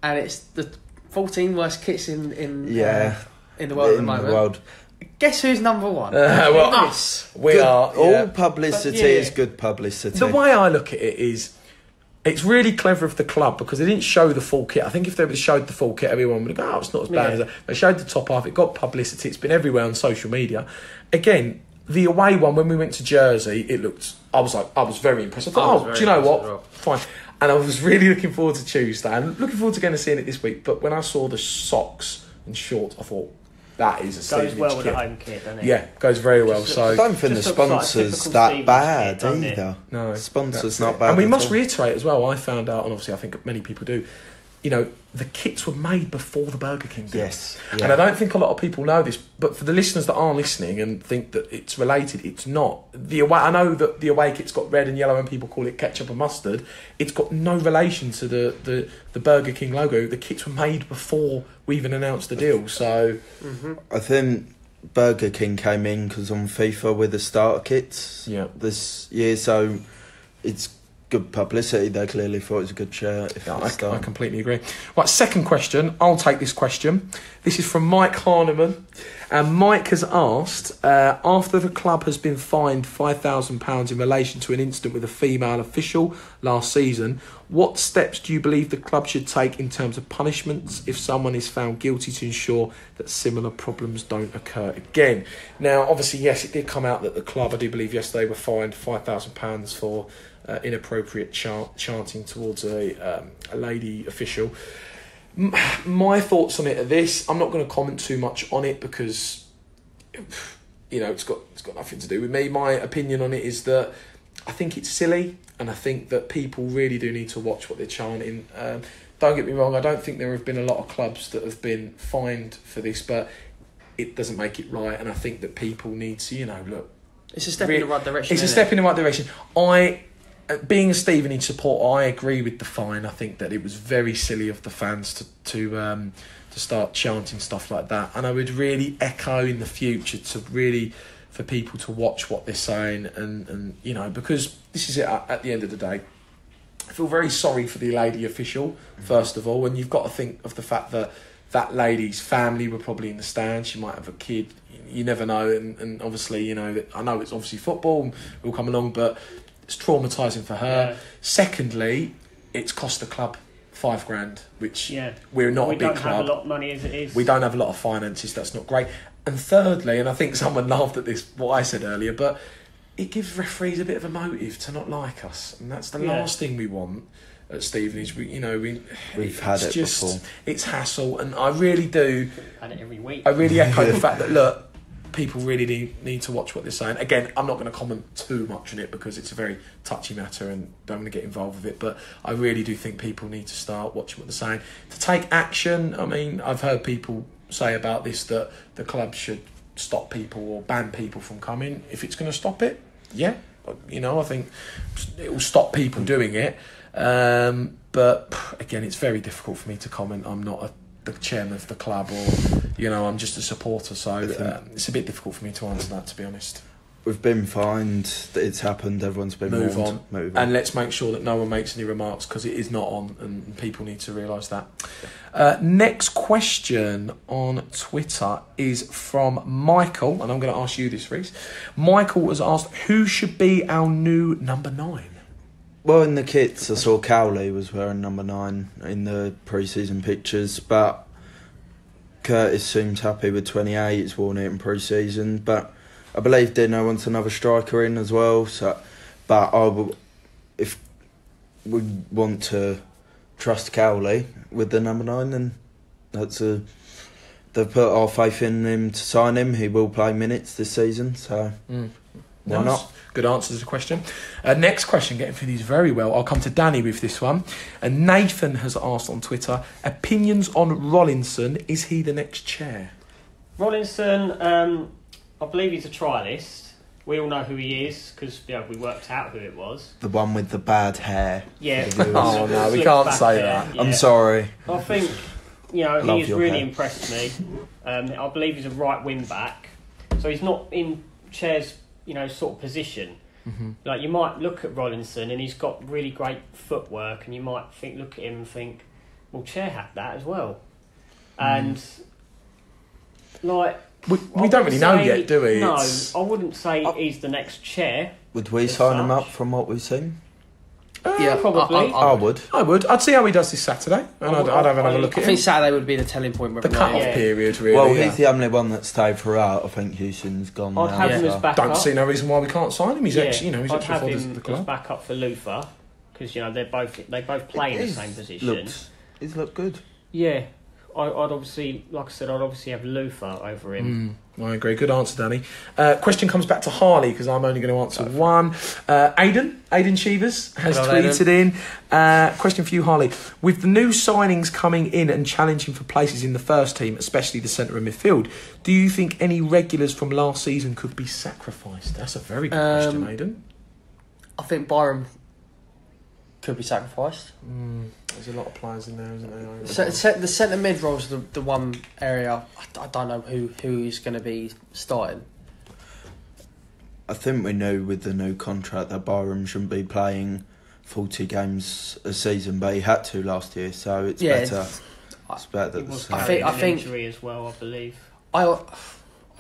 and it's the 14 worst kits in the world at the moment. Guess who's number 1? Us. We are. All publicity is good publicity. The way I look at it is, it's really clever of the club because they didn't show the full kit. I think if they would have showed the full kit, everyone would have gone, oh, it's not as bad as that. They showed the top half, it got publicity, it's been everywhere on social media. Again, the away one, when we went to Jersey, I was very impressed. I thought, do you know what? Well. Fine. And I was really looking forward to Tuesday and looking forward to going to seeing it this week. But when I saw the socks and shorts, I thought, that is a Stevenage goes well with kit. the home kit, doesn't it? Yeah, goes very well. Just So I don't think the Just looks like a sponsor's typical that Stevenage bad kit, doesn't it? either. No, Sponsor's that's not it. bad. And we at must all. reiterate as well, I found out, and obviously I think many people do, you know, the kits were made before the Burger King deal. Yes. And I don't think a lot of people know this, but for the listeners that are listening and think that it's related, it's not. I know that the away kit's got red and yellow and people call it ketchup and mustard. It's got no relation to the Burger King logo. The kits were made before we even announced the deal. So I think Burger King came in because on FIFA with the starter kits this year, so it's good publicity. They clearly thought it was a good shirt. I completely agree. Right, second question. I'll take this question. This is from Mike Harneman. And Mike has asked, after the club has been fined £5,000 in relation to an incident with a female official last season, what steps do you believe the club should take in terms of punishments if someone is found guilty to ensure that similar problems don't occur again? Now, obviously, yes, it did come out that the club, I do believe yesterday, were fined £5,000 for inappropriate chanting towards a lady official. My thoughts on it are this: I'm not going to comment too much on it because, you know, it's got nothing to do with me. My opinion on it is that I think it's silly, and I think that people really do need to watch what they're chanting. Don't get me wrong; I don't think there have been a lot of clubs that have been fined for this, but it doesn't make it right. And I think that people need to, you know, look. It's a step in the right direction. It's a step in the right direction. Being a Stevenage supporter, I agree with the fine. I think that it was very silly of the fans to start chanting stuff like that. And I would really echo in the future for people to watch what they're saying and you know, because this is it at the end of the day. I feel very sorry for the lady official, first of all, and you've got to think of the fact that that lady's family were probably in the stand. She might have a kid. You never know. And obviously, you know, I know it's obviously football, will come along, but it's traumatising for her. Yeah. Secondly, it's cost the club £5,000, which Yeah. we're not we a big don't club. have a lot of money as it is. We don't have a lot of finances. That's not great. And thirdly, and I think someone laughed at this, what I said earlier, but it gives referees a bit of a motive to not like us, and that's the last thing we want at Stevenage. We've had it before. It's hassle, and I really do. Had it every week. I really echo the fact that look, people really need to watch what they're saying. Again, I'm not going to comment too much on it because it's a very touchy matter and don't want to get involved with it. But I really do think people need to start watching what they're saying to take action. I mean, I've heard people say about this that the club should stop people or ban people from coming. If it's going to stop it, yeah, I think it will stop people doing it. But again, it's very difficult for me to comment. I'm not the chairman of the club, or I'm just a supporter, so it's a bit difficult for me to answer that, to be honest. We've been fined. It's happened. Everyone's been Move warned. on, and let's make sure that no one makes any remarks because it is not on, and people need to realise that. Next question on Twitter is from Michael, and I'm going to ask you this, Reece. Michael has asked, who should be our new number 9? Well, in the kits, I saw Cowley was wearing number 9 in the pre-season pictures, but Curtis seems happy with 28. He's worn it in pre-season, but I believe Dino wants another striker in as well. So, but if we want to trust Cowley with the number 9, then they've put our faith in him to sign him. He will play minutes this season, so why not? Good answer to the question. Next question, getting through these very well. I'll come to Danny with this one. And Nathan has asked on Twitter, opinions on Rollinson. Is he the next chair? Rollinson, I believe he's a trialist. We all know who he is because we worked out who it was. The one with the bad hair. Yeah. Oh no, we can't say that. Yeah. I'm sorry. I think he's really impressed me. I believe he's a right wing back, so he's not in Chair's sort of position. Mm-hmm. Like you might look at Rollinson and he's got really great footwork, and you might look at him and think, well, Chair had that as well, and we don't really know yet, do we? No, I wouldn't say he's the next Chair. Would we sign him up from what we've seen? Yeah, probably. I would. I'd see how he does this Saturday, and I'd have another look at I him. think Saturday would be the telling point. The cut-off period, really. Well, he's the only one that stayed throughout. I think Houston's gone I'd now. have him as backup. Don't see no reason why we can't sign him. He's I'd actually have for him the club. as backup for Luther because they both play in the same position. He's looked good. Yeah, I'd obviously, like I said, I'd obviously have Luther over him. I agree. Good answer, Danny. Question comes back to Harley because I'm only going to answer one. Aidan Cheevers has tweeted in. Question for you, Harley. With the new signings coming in and challenging for places in the first team, especially the centre and midfield, do you think any regulars from last season could be sacrificed? That's a very good question, Aidan. I think Byram could be sacrificed. There's a lot of players in there, isn't there? The centre mid role is the one area I don't know who is going to be starting. I think we knew with the new contract that Byram shouldn't be playing 40 games a season, but he had to last year, so it's better. It's better that I think injury as well, I believe. I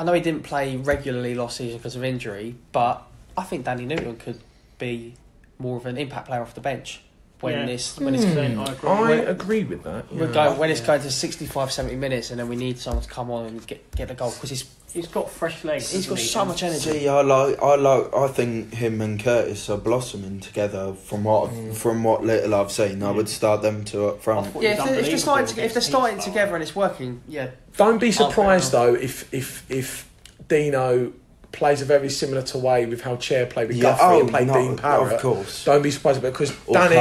know he didn't play regularly last season because of injury, but I think Danny Newton could be more of an impact player off the bench when it's I agree with that. When it's going to 65, 70 minutes, and then we need someone to come on and get the goal because he's got fresh legs. He's got so much energy. See, I think him and Curtis are blossoming together. From what little I've seen, I would start them two up front. Yeah, if they're starting together and it's working, yeah. Don't be surprised though if Dino plays a very similar way with how Chair played with Guthrie and played Dean Parrott. Of course. Don't be surprised because Danny...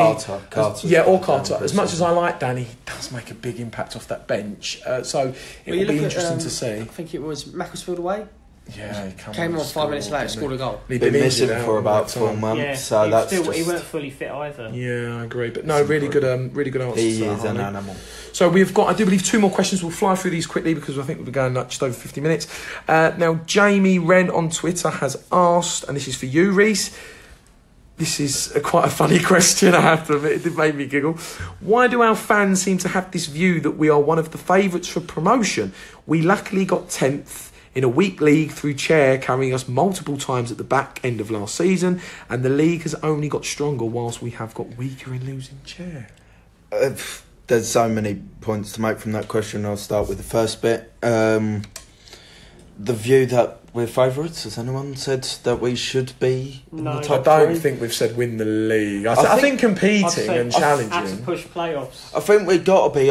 Carter. As much as I like Danny, he does make a big impact off that bench. So it will be interesting to see. I think it was Macclesfield away. Yeah, he came on 5 minutes later, scored a goal. He'd been missing for about 4 months, so that's he weren't fully fit either. Yeah, I agree. But no, really good answer. He is an animal. So we've got, I do believe, 2 more questions. We'll fly through these quickly because I think we'll be going just over 50 minutes. Now, Jamie Wren on Twitter has asked, and this is for you, Reece. This is quite a funny question, I have to admit. It did make me giggle. Why do our fans seem to have this view that we are one of the favourites for promotion? We luckily got 10th in a weak league through Chair carrying us multiple times at the back end of last season, and the league has only got stronger whilst we have got weaker in losing Chair? There's so many points to make from that question. I'll start with the first bit. The view that we're favourites. Has anyone said that we should be in the top I don't three? think we've said win the league. I think competing and challenging. Had to push playoffs. I think we got to be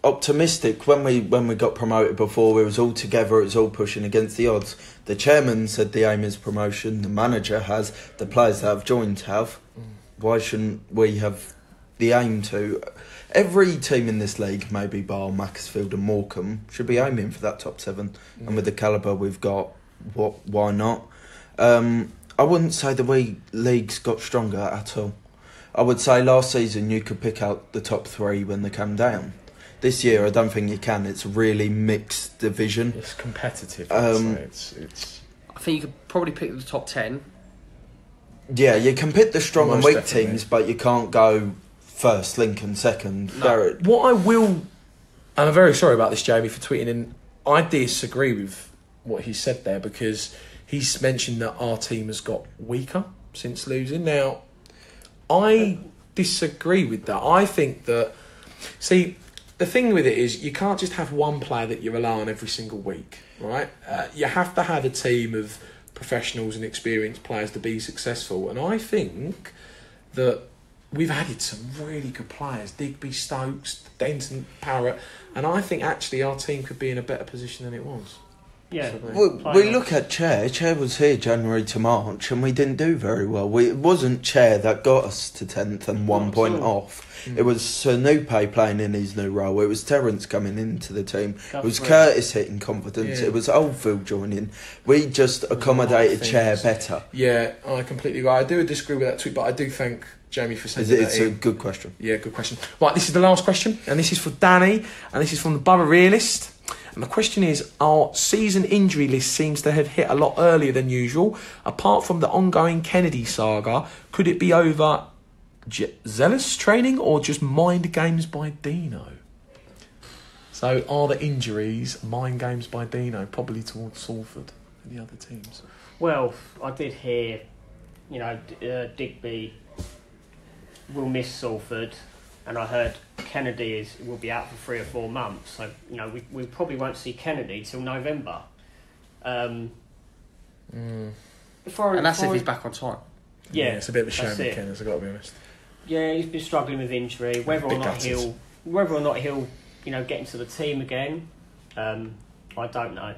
optimistic. When we got promoted before, we was all together. It was all pushing against the odds. The chairman said the aim is promotion. The manager has. The players that have joined have. Why shouldn't we have the aim to? Every team in this league, maybe bar Macclesfield and Morecambe, should be aiming for that top 7. And with the calibre we've got, why not? I wouldn't say the league's got stronger at all. I would say last season you could pick out the top 3 when they come down. This year I don't think you can. It's a really mixed division. It's competitive. It's I think you could probably pick the top 10. Yeah, you can pick the strong and Most weak definitely. teams, but you can't go first, Lincoln second. No. What I will, and I'm very sorry about this, Jamie, for tweeting in. I disagree with what he said there because he's mentioned that our team has got weaker since losing. Now, I disagree with that. I think that, see, the thing with it is you can't just have one player that you rely on every single week, right? You have to have a team of professionals and experienced players to be successful. And I think that we've added some really good players. Digby, Stokes, Denton, Parrott. And I think actually our team could be in a better position than it was. Yeah. We look at Chair. Chair was here January to March and we didn't do very well. It wasn't Chair that got us to 10th and 1 point off. It was Sanupe playing in his new role. It was Terence coming into the team. It was Curtis hitting confidence. Yeah. It was Oldfield joining. We just accommodated Chair better. Yeah, I completely agree. I do disagree with that tweet, but I do thank Jamie for saying It's a good question. Yeah, good question. Right, this is the last question, and this is for Danny, and this is from the Borough Realist. And the question is, our season injury list seems to have hit a lot earlier than usual. Apart from the ongoing Kennedy saga, could it be over zealous training or just mind games by Dino? So are the injuries mind games by Dino, probably towards Salford and the other teams? Well, I did hear, Digby will miss Salford, and I heard Kennedy will be out for 3 or 4 months. So we probably won't see Kennedy till November. And that's if he's back on time. Yeah, it's a bit of a shame that's with it. Kenneth, I've got to be honest. Yeah, he's been struggling with injury. Whether or not he'll get into the team again, I don't know.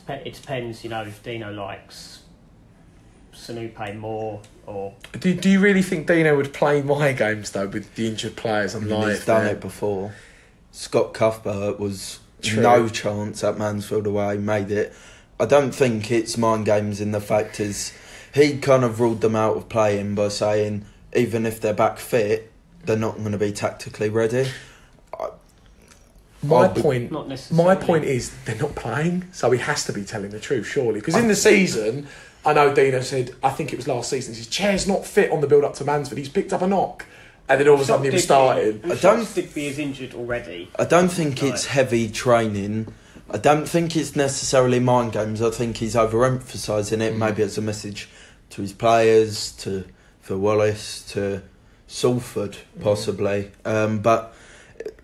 It depends, if Dino likes Sanupe more or. Do you really think Dino would play my games though with the injured players on live? He's done it before. Scott Cuthbert was True. no chance at Mansfield away, made it. I don't think it's mind games in the fact is he kind of ruled them out of playing by saying even if they're back fit, they're not going to be tactically ready. My Not necessarily. My point is they're not playing, so he has to be telling the truth, surely. Because in the season, I know Dino said, I think it was last season, his chair's not fit on the build-up to Mansfield. He's picked up a knock, and then all of a sudden he was starting. I don't think Digby is injured already. I don't think it's heavy training. I don't think it's necessarily mind games. I think he's overemphasising it. Maybe it's a message to his players, to Phil Wallace, to Salford, possibly. But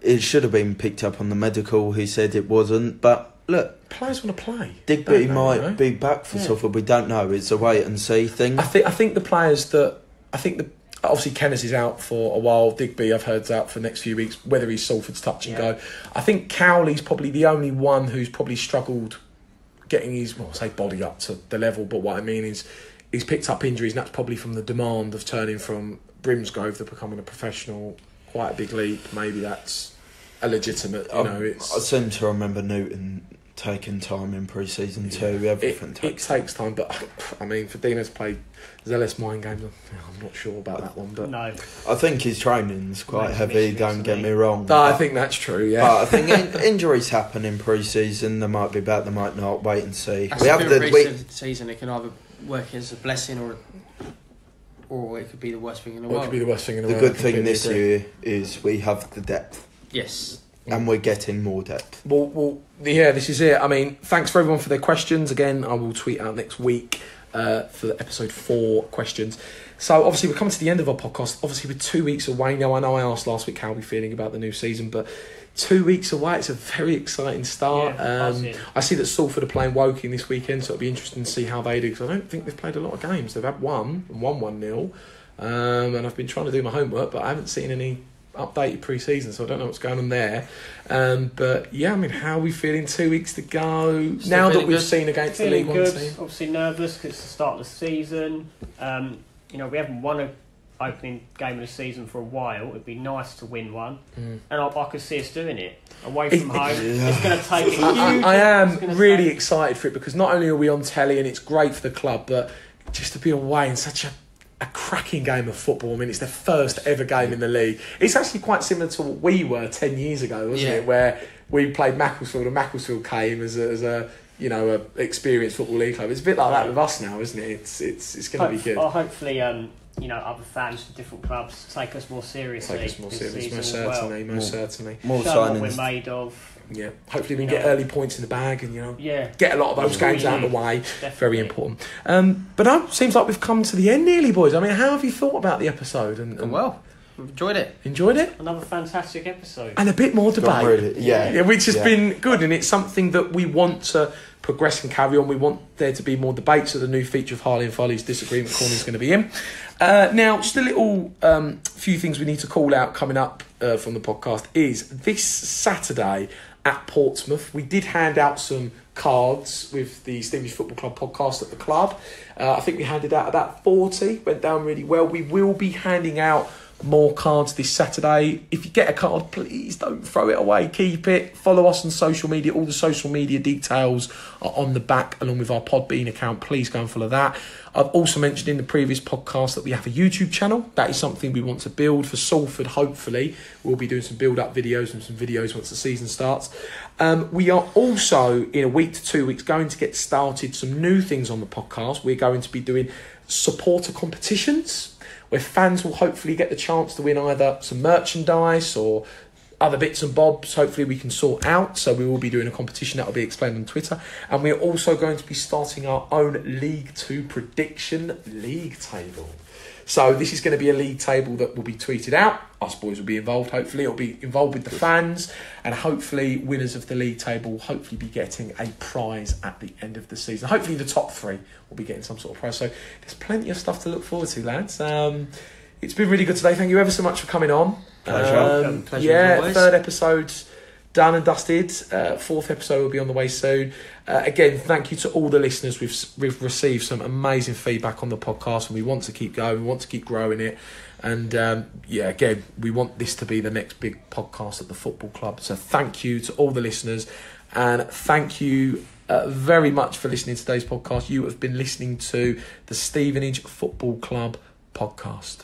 it should have been picked up on the medical. He said it wasn't. But look, Players want to play. Digby might be back for Salford. We don't know. It's a wait and see thing. I think the players that obviously Kenneth is out for a while. Digby, I've heard, is out for the next few weeks. Whether he's Salford's touch and go, I think Cowley's probably the only one who's probably struggled getting his body up to the level. But what I mean is he's picked up injuries, and that's probably from the demand of turning from Brimsgrove to becoming a professional. Quite a big leap. Maybe that's a legitimate. I seem to remember Newton taking time in pre-season too. Everything takes time, but I mean, for Dino to play zealous mind games, I'm not sure about that one. But no, I think his training's quite heavy. Don't get me wrong. I think that's true. Yeah, but I think injuries happen in pre-season. They might be back. They might not. Wait and see. We have the season. It can either work as a blessing or it could be the worst thing in the world. It could be the worst thing in the world. world. The good thing this year is we have the depth. Yes. and we're getting more depth. Well, yeah, this is it. I mean, thanks for everyone for their questions. Again, I will tweet out next week for episode 4 questions. So obviously we're coming to the end of our podcast. Obviously we're 2 weeks away now. I know I asked last week how we're feeling about the new season, but 2 weeks away, it's a very exciting start. I see that Salford are playing Woking this weekend, so it'll be interesting to see how they do, because I don't think they've played a lot of games. They've had one and won 1-0, and I've been trying to do my homework, but I haven't seen any updated pre-season, so I don't know what's going on there. But yeah, I mean, how are we feeling 2 weeks to go? Still now that we've good. seen against the League One team. Obviously nervous because it's the start of the season. We haven't won an opening game of the season for a while. It'd be nice to win one, and I could see us doing it away from home. It's going to take a huge. I am really excited for it, because not only are we on telly and it's great for the club, but just to be away in such a cracking game of football. I mean, it's their first ever game in the league. It's actually quite similar to what we were 10 years ago, wasn't it? Where we played Macclesfield, and Macclesfield came as a experienced football league club. It's a bit like that with us now, isn't it? It's going to be good. Hopefully, other fans from different clubs take us more seriously. Most certainly. More show signings. what we're made of. Yeah, hopefully we can get early points in the bag and get a lot of those games out of the way. Definitely. Very important. But no, seems like we've come to the end nearly, boys. I mean, how have you thought about the episode? And Well, enjoyed it. enjoyed it? Another fantastic episode. And a bit more debate. Really, Which has been good, and it's something that we want to progress and carry on. We want there to be more debates, so the new feature of Harley and Folly's Disagreement Corner is going to be in. Now, just a little few things we need to call out coming up from the podcast is this Saturday at Portsmouth. We did hand out some cards with the Stevenage Football Club podcast at the club. I think we handed out about 40, went down really well. We will be handing out more cards this Saturday. If you get a card, please don't throw it away, keep it. Follow us on social media. All the social media details are on the back, along with our Podbean account. Please go and follow that. I've also mentioned in the previous podcast that we have a YouTube channel. That is something we want to build for Salford. Hopefully we'll be doing some build-up videos and some videos once the season starts. We are also, in a week to 2 weeks, going to get started some new things on the podcast. We're going to be doing supporter competitions, where fans will hopefully get the chance to win either some merchandise or other bits and bobs. Hopefully we can sort out. So we will be doing a competition that will be explained on Twitter. And we're also going to be starting our own League 2 prediction league table. So this is going to be a league table that will be tweeted out. Us boys will be involved, hopefully. It'll be involved with the fans. And hopefully winners of the league table will hopefully be getting a prize at the end of the season. Hopefully the top 3 will be getting some sort of prize. So there's plenty of stuff to look forward to, lads. It's been really good today. Thank you ever so much for coming on. Pleasure. Pleasure as always. 3rd episode's done and dusted. 4th episode will be on the way soon. Again, thank you to all the listeners. We've received some amazing feedback on the podcast, and we want to keep going. We want to keep growing it. And again, we want this to be the next big podcast at the football club. So thank you to all the listeners, and thank you very much for listening to today's podcast. You have been listening to the Stevenage Football Club podcast.